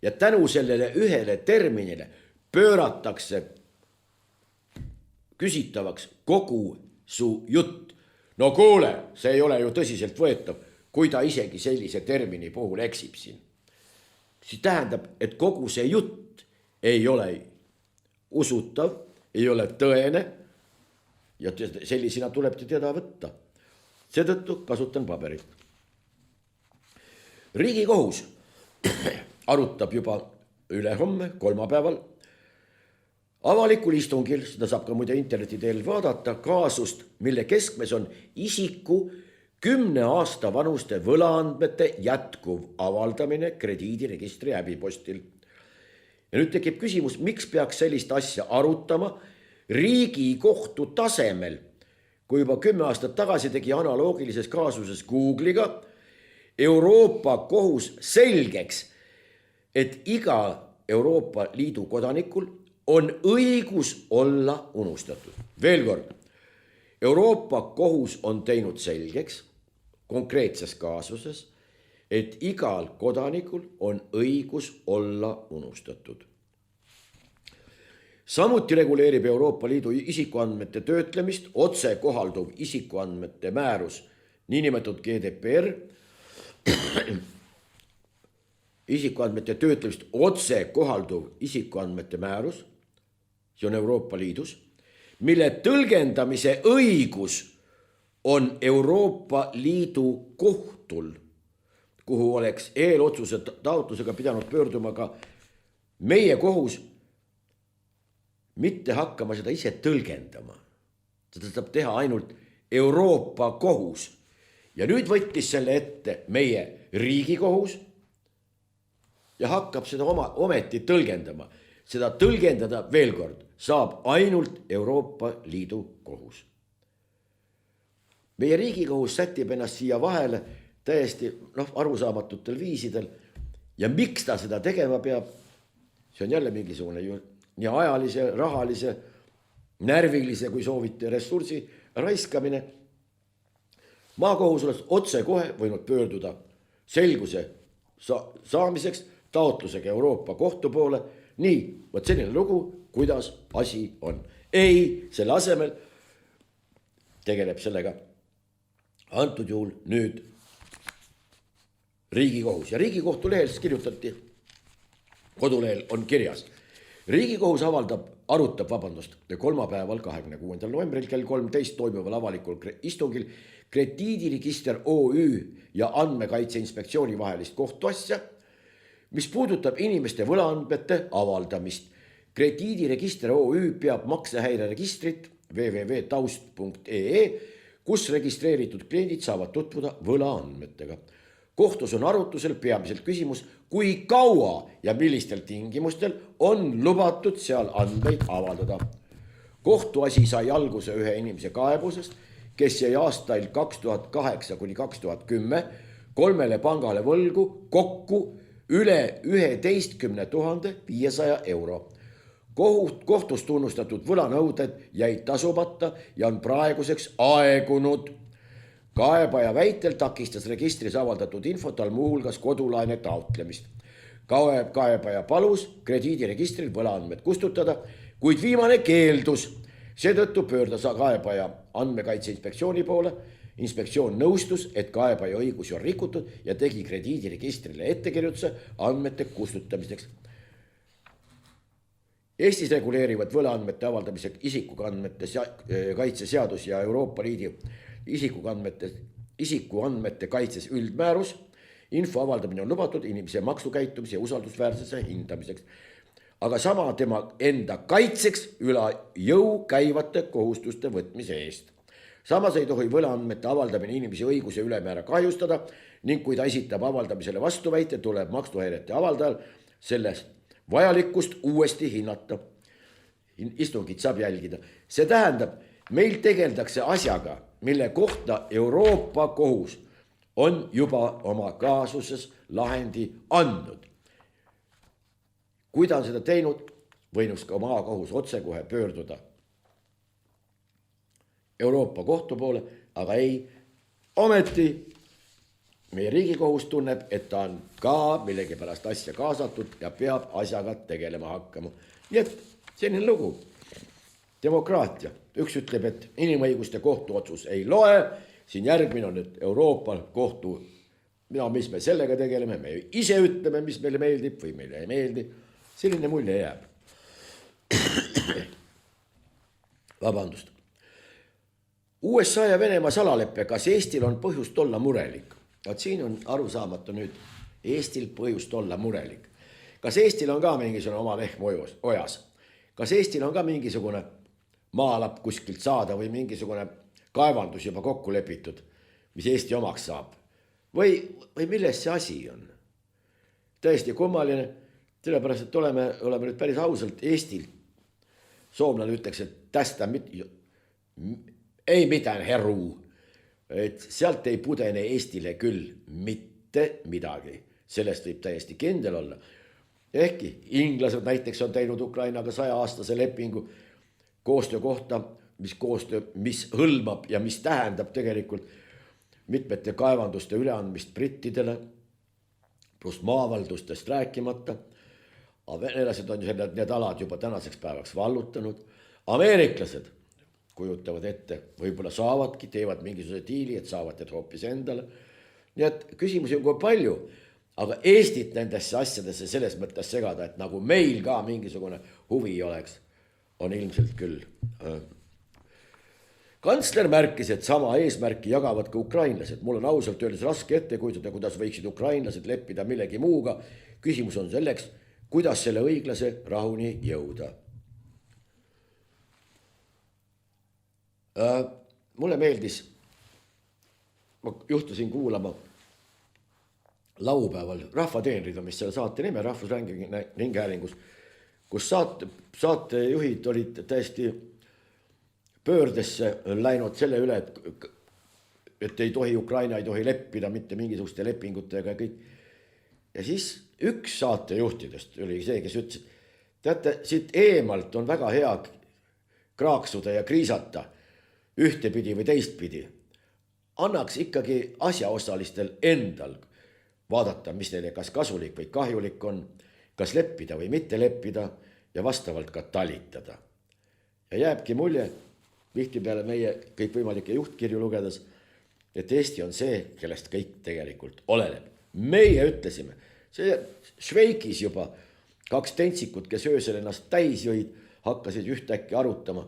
ja tänu sellele ühele terminile pööratakse küsitavaks kogu su jutt. No kuule, see ei ole ju tõsiselt võetav, kui ta isegi sellise termini puhul eksib siin. See tähendab, et kogu see jutt ei ole usutav, ei ole tõene ja sellisena tuleb teda võtta. Seetõttu kasutan paberit. Riigikohus arutab juba ülehomme, kolmapäeval, avalikul istungil, seda saab ka muide interneti teel vaadata, kaasust, mille keskmes on isiku 10 aasta vanuste võlaandmete jätkuv avaldamine krediidiregistri äbipostil. Ja nüüd tekib küsimus, miks peaks sellist asja arutama Riigikohtu tasemel, kui juba 10 aastat tagasi tegi analoogilises kaasuses Google'iga Euroopa kohus selgeks, et iga Euroopa Liidu kodanikul on õigus olla unustatud. Veel kord, Euroopa kohus on teinud selgeks konkreetses kaasuses, et igal kodanikul on õigus olla unustatud. Samuti reguleerib Euroopa Liidu isikuandmete töötlemist otse kohalduv isikuandmete määrus, niinimetatud GDPR, isikuandmete töötlemist otse kohalduv isikuandmete määrus, see on Euroopa Liidus, mille tõlgendamise õigus on Euroopa Liidu kohtul, kuhu oleks eelotsuse taotlusega pidanud pöörduma ka meie kohus, mitte hakkama seda ise tõlgendama. Seda saab teha ainult Euroopa kohus. Ja nüüd võttis selle ette meie Riigikohus ja hakkab seda ometi tõlgendama. seda tõlgendada veel kord saab ainult Euroopa Liidu kohus. Meie Riigikohus sätib ennast siia vahele täiesti arusaamatutel viisidel ja miks ta seda tegema peab, see on jälle mingisugune nii ajalise, rahalise, närvilise, kui soovite, ressursi raiskamine. Maakohus oleks otse kohe võinud pöörduda selguse saamiseks taotlusega Euroopa kohtu poole. Nii, võt selline lugu, kuidas asi on. Ei, selle asemel tegeleb sellega antud juhul nüüd Riigikohus. Ja Riigikohtu lehel kirjutati, kodulehel on kirjas. Riigikohus arutab kolmapäeval 26. novembril kell 13 toimuval avalikul istungil krediidiregister OÜ ja andmekaitse inspektsiooni vahelist kohtuasja, mis puudutab inimeste võlaandmete avaldamist. Krediidiregister OÜ peab maksehäireregistrit www.taust.ee, kus registreeritud kliendid saavad tutvuda võlaandmetega. Kohtus on arutusel peamiselt küsimus, kui kaua ja millistel tingimustel on lubatud seal andmeid avaldada. Kohtuasi sai alguse ühe inimese kaebusest, kes jäi aastail 2008 kuni 2010 3 pangale võlgu kokku üle 11 500 euro. Kohtus tunnustatud võlanõuded jäid tasumata ja on praeguseks aegunud. Kaebaja väitel takistas registris avaldatud info tal muuhulgas kodulaene taotlemist. Kaebaja palus krediidiregistril võlaandmed kustutada, kuid viimane keeldus. Seetõttu pöördas kaebaja andmekaitse inspektsiooni poole. Inspektsioon nõustus, et kaebaja õigusi on rikutud ja tegi krediidiregistrile ettekirjutuse andmete kustutamiseks. Eestis reguleerivad võlaandmete avaldamise isikuandmete kaitse seadus ja Euroopa Liidu isikuandmete kaitses üldmäärus. Info avaldamine on lubatud inimese maksukäitumise ja usaldusväärsuse hindamiseks, aga sama tema enda kaitseks üle jõu käivate kohustuste võtmise eest. Samas ei tohi võlaandmete avaldamine inimese õiguse ülemäära kahjustada ning kui ta esitab avaldamisele vastuväite, tuleb maksuhäirete avaldajal sellest vajalikkust uuesti hinnata. Istungit saab jälgida. See tähendab, meil tegeldakse asjaga, mille kohta Euroopa kohus on juba oma kaasuses lahendi andnud. Kui ta on seda teinud, võinuks ka maakohus otsekohe pöörduda Euroopa kohtu poole, aga ei. Ometi meie Riigikohus tunneb, et ta on ka millegipärast asja kaasatud ja peab asjaga tegelema hakkama. Nii et selline lugu. Demokraatia. Üks ütleb, et inimõiguste kohtuotsus ei loe. Siin järgmine on nüüd Euroopa kohtu. Mis me sellega tegeleme? Me ise ütleme, mis meile meeldib või meile ei meeldi. Selline mulje jääb. Vabandust. USA ja Venemaa salaleppe, kas Eestil on põhjust olla murelik? Siin on arusaamatu nüüd Eestil põhjust olla murelik. Kas Eestil on ka mingisugune oma lehm ojas? Kas Eestil on ka mingisugune maalapp kuskilt saada või mingisugune kaevandus juba kokku lepitud, mis Eesti omaks saab? Või milles see asi on? Täiesti kummaline, sellepärast, et oleme nüüd päris ausalt Eestil. Soomlane ütleks, et tästä ei mitään heru. Et sealt ei pudene Eestile küll mitte midagi. Sellest võib täiesti kindel olla. Ehkki inglased näiteks on teinud Ukrainaga 100-aastase lepingu koostöö kohta, mis hõlmab ja mis tähendab tegelikult mitmete kaevanduste üleandmist brittidele, pluss maavaldustest rääkimata. Venelased on need alad juba tänaseks päevaks vallutanud. Ameeriklased kujutavad ette, võib-olla saavadki, teevad mingisuguse diili, et saavad need hoopis endale. Nii et küsimusi on kui palju, aga Eestit nendesse asjadesse selles mõttes segada, et nagu meil ka mingisugune huvi oleks, on ilmselt küll. Kantsler märkis, et sama eesmärki jagavad ka ukrainlased. Mul on ausalt öeldes raske ette kujutada, kuidas võiksid ukrainlased leppida millegi muuga. Küsimus on selleks, kuidas selle õiglase rahuni jõuda. Mulle meeldis, ma juhtusin kuulama laupäeval Rahvateenrid on vist selle saate nime Rahvusringhäälingus, kus saatejuhid olid täiesti pöördesse läinud selle üle, et ei tohi, Ukraina ei tohi leppida mitte mingisuguste lepingutega ja kõik. Ja siis üks saatejuhtidest oli see, kes ütles, teate, siit eemalt on väga hea kraaksuda ja kriisata ühtepidi või teistpidi. Annaks ikkagi asjaosalistel endal vaadata, mis neile kas kasulik või kahjulik on, kas leppida või mitte leppida ja vastavalt ka talitada. Ja jääbki mulje, tihtipeale meie kõikvõimalikke juhtkirju lugedes, et Eesti on see, kellest kõik tegelikult oleneb. Meie ütlesime, see Šveikis juba 2 tentsikut, kes öösel ennast täis jõid, hakkasid ühtäkki arutama.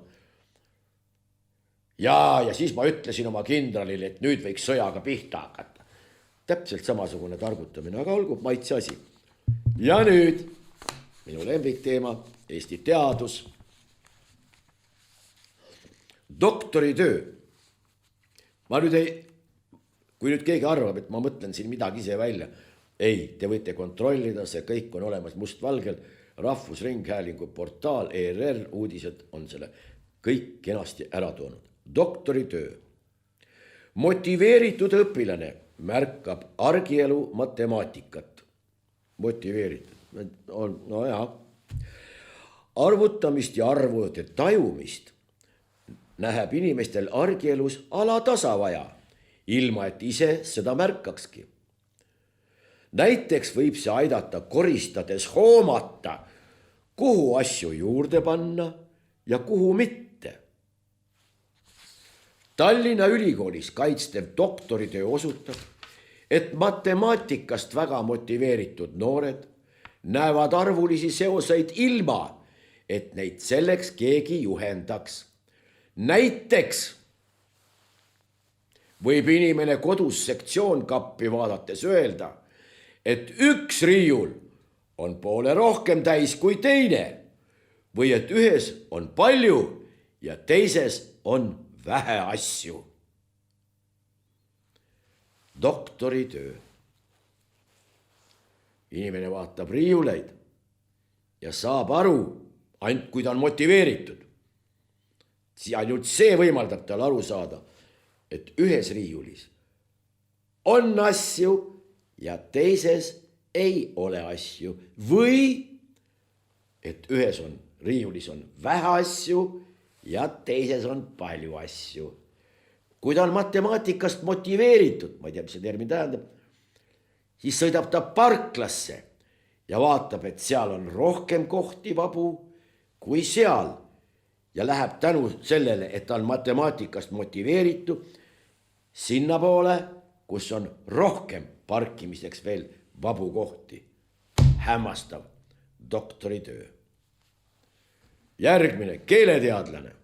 Ja siis ma ütlesin oma kindralile, et nüüd võiks sõjaga pihta hakata. Täpselt samasugune targutamine, aga olgu maitse asi. Ja nüüd minu lembikteema, Eesti teadus. Doktoritöö. Ma nüüd kui nüüd keegi arvab, et ma mõtlen siin midagi ise välja. Ei, te võite kontrollida, see kõik on olemas mustvalgel. Rahvusringhäälingu portaal ERR uudised on selle kõik kenasti ära toonud. Doktoritöö. Motiveeritud õpilane märkab argielu matemaatikat. Motiveeritud. No jah. Arvutamist ja arvude tajumist näheb inimestel argielus alatasa vaja, ilma et ise seda märkakski. Näiteks võib see aidata koristades hoomata, kuhu asju juurde panna ja kuhu mitte. Tallinna Ülikoolis kaitstev doktoritöö osutab, et matemaatikast väga motiveeritud noored näevad arvulisi seoseid ilma, et neid selleks keegi juhendaks. Näiteks võib inimene kodus sektsioonkappi vaadates öelda, et üks riiul on poole rohkem täis kui teine või et ühes on palju ja teises on vähe asju. Doktoritöö. Inimene vaatab riiuleid ja saab aru, ainult kui ta on motiveeritud. Ainult see võimaldab tal aru saada, et ühes riiulis on asju ja teises ei ole asju või et ühes riiulis on vähe asju ja teises on palju asju. Kui ta on matemaatikast motiveeritud, ma ei tea, mis see termin tähendab, siis sõidab ta parklasse ja vaatab, et seal on rohkem kohti vabu kui seal ja läheb tänu sellele, et ta on matemaatikast motiveeritud sinna poole, kus on rohkem parkimiseks veel vabu kohti. Hämmastav doktoritöö. Järgmine, keeleteadlane.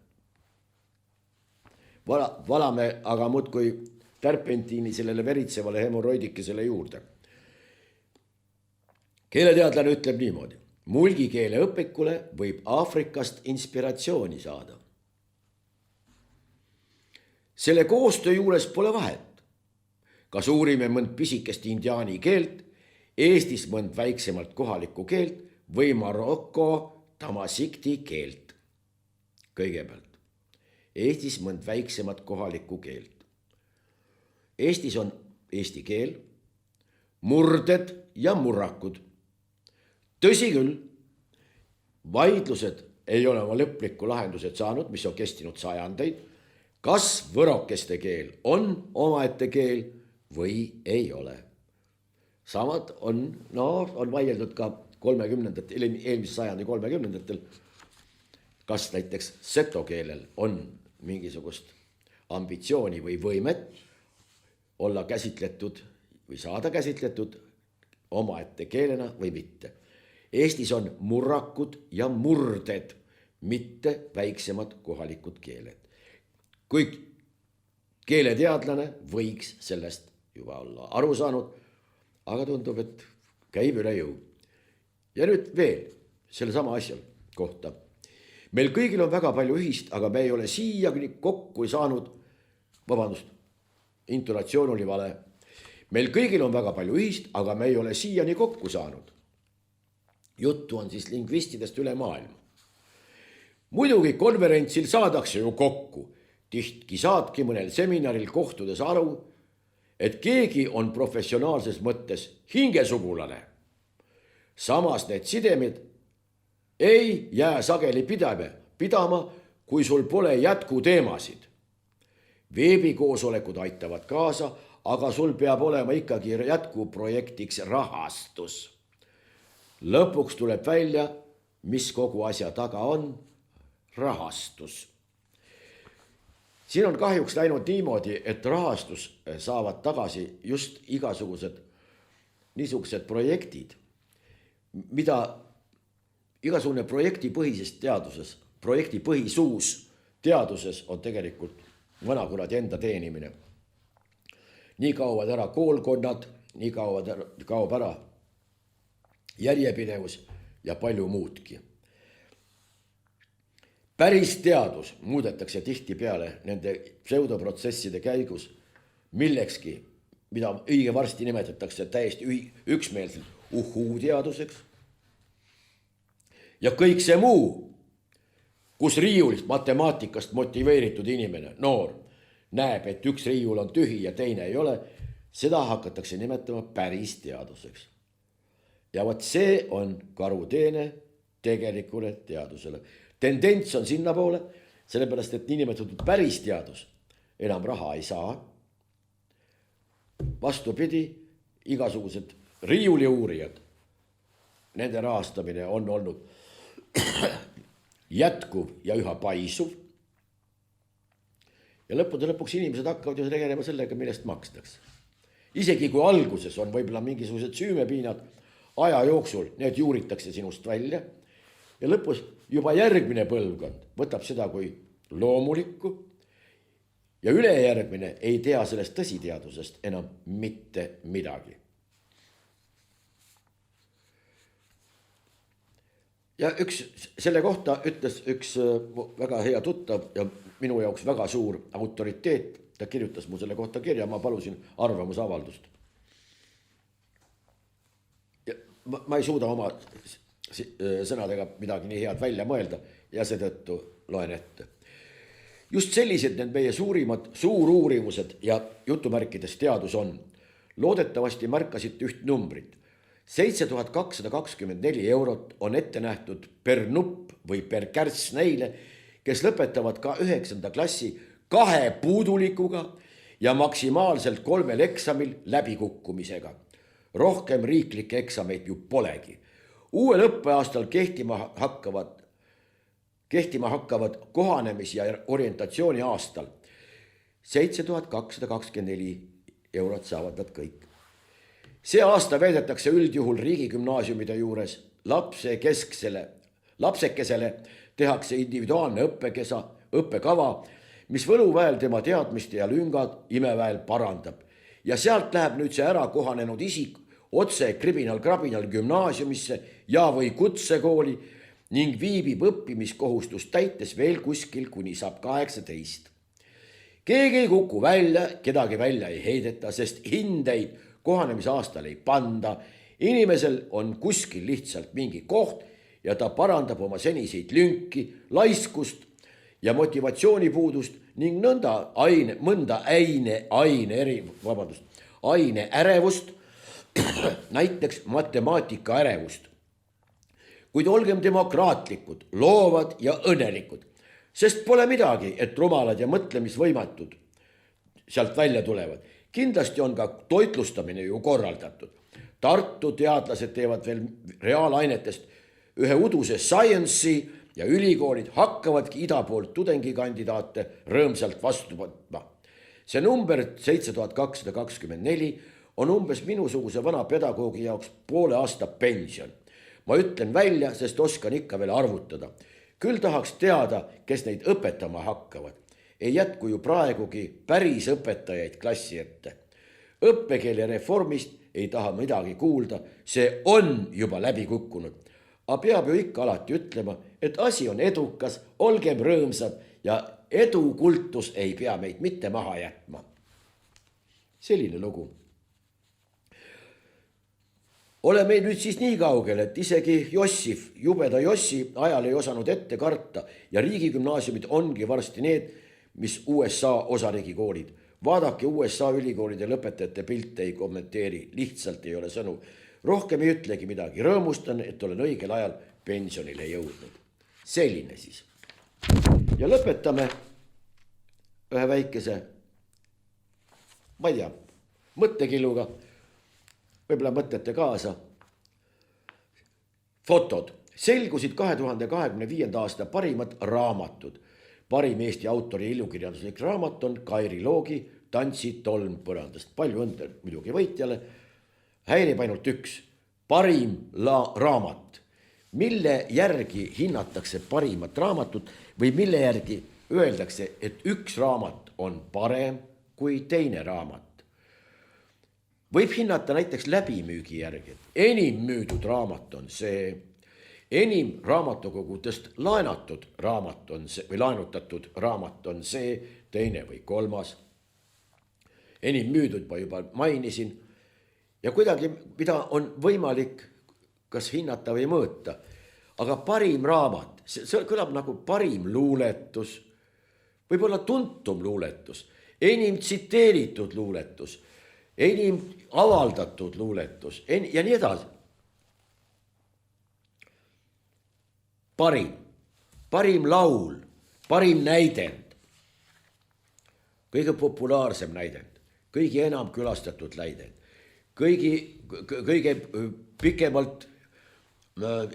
Valame aga muudkui tärpentiini sellele veritsevale hemoroidikesele juurde. Keeleteadlane ütleb niimoodi. Mulgikeele õpikule võib Aafrikast inspiratsiooni saada. Selle koostöö juures pole vahet. Kas uurime mõnd pisikest indiaani keelt, Eestis mõnd väiksemalt kohalikku keelt või Maroko tamasikti keelt. Kõigepealt, Eestis mõnd väiksemat kohalikku keelt. Eestis on eesti keel, murded ja murrakud. Tõsi küll, vaidlused ei ole oma lõplikku lahendused saanud, mis on kestinud sajandeid, kas võrokeste keel on omaette keel või ei ole. Samad on vaieldud ka 30. eelmise sajandi 30. Kas näiteks seto keelel on mingisugust ambitsiooni või võimet olla käsitletud või saada käsitletud omaette keelena või mitte. Eestis on murrakud ja murded, mitte väiksemad kohalikud keeled. Kui keeleteadlane võiks sellest juba olla aru saanud, aga tundub, et käib üle jõu. Ja nüüd veel selle sama asja kohta. Meil kõigil on väga palju ühist, aga me ei ole siiani kokku saanud, intonatsioon oli vale. Meil kõigil on väga palju ühist, aga me ei ole siiani kokku saanud. juttu on siis lingvistidest üle maailma. Muidugi konverentsil saadakse ju kokku, tihti saadki mõnel seminaril kohtudes aru, et keegi on professionaalses mõttes hingesugulane. Samas need sidemed ei jää sageli pidama, kui sul pole jätkuteemasid. Veebikoosolekud aitavad kaasa, aga sul peab olema ikkagi jätkuprojektiks rahastus. Lõpuks tuleb välja, mis kogu asja taga on, rahastus. Siin on kahjuks läinud niimoodi, et rahastus saavad tagasi just igasugused niisugused projektid, mida igasugune projektipõhises teaduses, projektipõhisuus teaduses on tegelikult vanakuradi enda teenimine. Nii kaovad ära koolkonnad, nii kaob ära järjepidevus ja palju muudki. Päris teadus muudetakse tihtipeale nende pseudoprotsesside käigus millekski, mida õige varsti nimetatakse täiesti üksmeelselt uhuu-teaduseks. Ja kõik see muu, kus riiulist matemaatikast motiveeritud inimene, noor, näeb, et üks riiul on tühi ja teine ei ole, seda hakatakse nimetama päris teaduseks. Ja võt see on karuteene tegelikule teadusele. Tendents on sinna poole, sellepärast, et niinimetatud päris teadus enam raha ei saa. Vastupidi, igasugused riiuliuurijad, nende rahastamine on olnud jätkuv ja üha paisuv. Ja lõppude lõpuks inimesed hakkavad ju tegelema sellega, millest makstakse. Isegi kui alguses on võib-olla mingisugused süümepiinad, aja jooksul need juuritakse sinust välja ja lõpus juba järgmine põlvkond võtab seda kui loomulikku ja ülejärgmine ei tea sellest tõsiteadusest enam mitte midagi. Ja selle kohta ütles üks väga hea tuttav ja minu jaoks väga suur autoriteet, ta kirjutas mu selle kohta kirja, ma palusin arvamusavaldust. Ja ma ei suuda oma sõnadega midagi nii head välja mõelda ja seetõttu loen ette. Just sellised need meie suuruurimused ja jutumärkides teadus on. Loodetavasti märkasite üht numbrit. 7224 eurot on ette nähtud per nupp või per kärts neile, kes lõpetavad ka 9. klassi 2 puudulikuga ja maksimaalselt 3 eksamil läbikukkumisega. Rohkem riiklikke eksameid ju polegi. Uuel õppeaastal kehtima hakkavad kohanemis- ja orientatsiooni aastal 7224 eurot saavad nad kõik. See aasta veedetakse üldjuhul riigigümnaasiumide juures lapsekesele tehakse individuaalne õppekava, mis võluväel tema teadmiste ja lüngad imeväel parandab. Ja sealt läheb nüüd see ära kohanenud isik otse kribinal-krabinal gümnaasiumisse ja või kutsekooli ning viibib õppimiskohustust täites veel kuskil, kuni saab 18. Keegi ei kuku välja, kedagi välja ei heideta, sest hindeid kohanemisaastal ei panda. Inimesel on kuskil lihtsalt mingi koht ja ta parandab oma seniseid lünki, laiskust ja motivatsioonipuudust ning mõnda aine ärevust, näiteks matemaatika ärevust. Kuid olgem demokraatlikud, loovad ja õnnelikud, sest pole midagi, et rumalad ja mõtlemisvõimatud sealt välja tulevad. Kindlasti on ka toitlustamine ju korraldatud. Tartu teadlased teevad veel reaalainetest ühe uduse science'i ja ülikoolid hakkavadki ida poolt tudengikandidaate rõõmsalt vastu võtma. See number 7224 on umbes minusuguse vana pedagoogi jaoks poole aasta pension. Ma ütlen välja, sest oskan ikka veel arvutada. Küll tahaks teada, kes neid õpetama hakkavad. Ei jätku ju praegugi päris õpetajaid klassi ette. Õppekeele reformist ei taha midagi kuulda, see on juba läbi kukkunud. Aga peab ju ikka alati ütlema, et asi on edukas, olgem rõõmsad ja edukultus ei pea meid mitte maha jätma. Selline lugu. oleme nüüd siis nii kaugel, et isegi Jossif, jubeda Jossi ajal ei osanud ette karta ja riigigümnaasiumid ongi varsti need, mis USA osariigi koolid. Vaadake USA ülikoolide lõpetajate pilte, ei kommenteeri, lihtsalt ei ole sõnu. Rohkem ei ütlegi midagi, rõõmustan, et olen õigel ajal pensionile jõudnud. Selline siis. Ja lõpetame ühe väikese, ma ei tea, mõttekilluga, võib-olla mõtlete kaasa. Fotod. Selgusid 2025. aasta parimad raamatud. Parim Eesti autori ilukirjanduslik raamat on Kairi Loogi Tantsid tolm põrandast. Palju õnne muidugi võitjale. Häirib ainult üks. Parim raamat. Mille järgi hinnatakse parimat raamatut või mille järgi öeldakse, et üks raamat on parem kui teine raamat? Võib hinnata näiteks läbimüügi järgi. Enim müüdud raamat on see, enim raamatukogudest laenatud raamat on see või laenutatud raamat on see, teine või kolmas. Enim müüdud ma juba mainisin ja kuidagi, mida on võimalik kas hinnata või mõõta. Aga parim raamat, see kõlab nagu parim luuletus, võib-olla tuntum luuletus, enim tsiteeritud luuletus, enim avaldatud luuletus ja nii edasi. Parim laul, parim näidend, kõige populaarsem näidend, kõige enam külastatud näidend, kõige pikemalt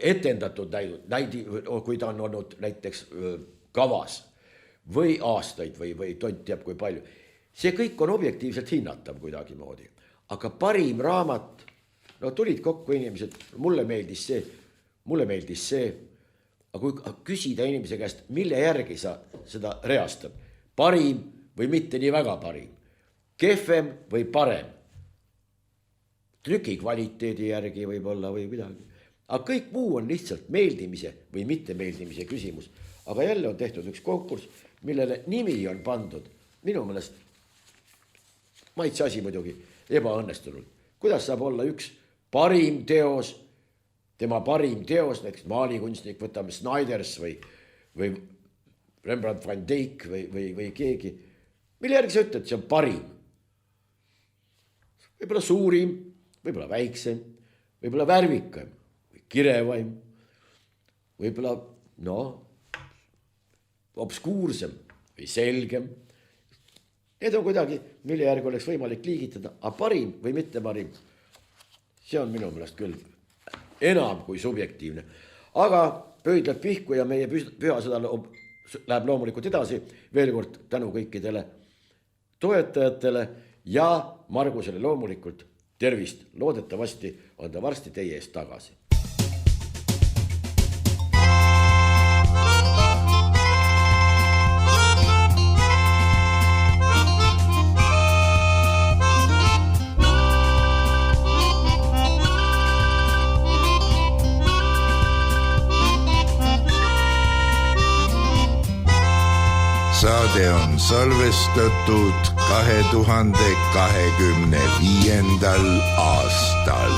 etendatud näidi, kui ta on olnud näiteks kavas või aastaid või tont teab kui palju. See kõik on objektiivselt hinnatav kuidagi moodi. Aga parim raamat, no tulid kokku inimesed, mulle meeldis see, aga kui küsida inimese käest, mille järgi sa seda reastad, parim või mitte nii väga parim, kehvem või parem, trüki kvaliteedi järgi võib-olla või midagi. Aga kõik muu on lihtsalt meeldimise või mitte meeldimise küsimus. Aga jälle on tehtud üks konkurss, millele nimi on pandud, minu meelest maitse asi muidugi ebaõnnestunult. Kuidas saab olla üks parim teos, tema parim teos, näiteks maalikunstnik, võtame Snyders või Rembrandt van Dijk või keegi, mille järgi sa ütled, see on parim. Võib-olla suurim, võib-olla väiksem, võib-olla värvikam, või kirevaim, võib-olla obskuursem või selgem. Need on kuidagi, mille järgi oleks võimalik liigitada, aga parim või mitte parim, see on minu meelest küll enam kui subjektiivne. Aga pöidlad pihku ja meie pühasõda läheb loomulikult edasi. Veel kord tänu kõikidele toetajatele ja Margusele loomulikult tervist. Loodetavasti on ta varsti teie eest tagasi. Saade on salvestatud 2025. aastal.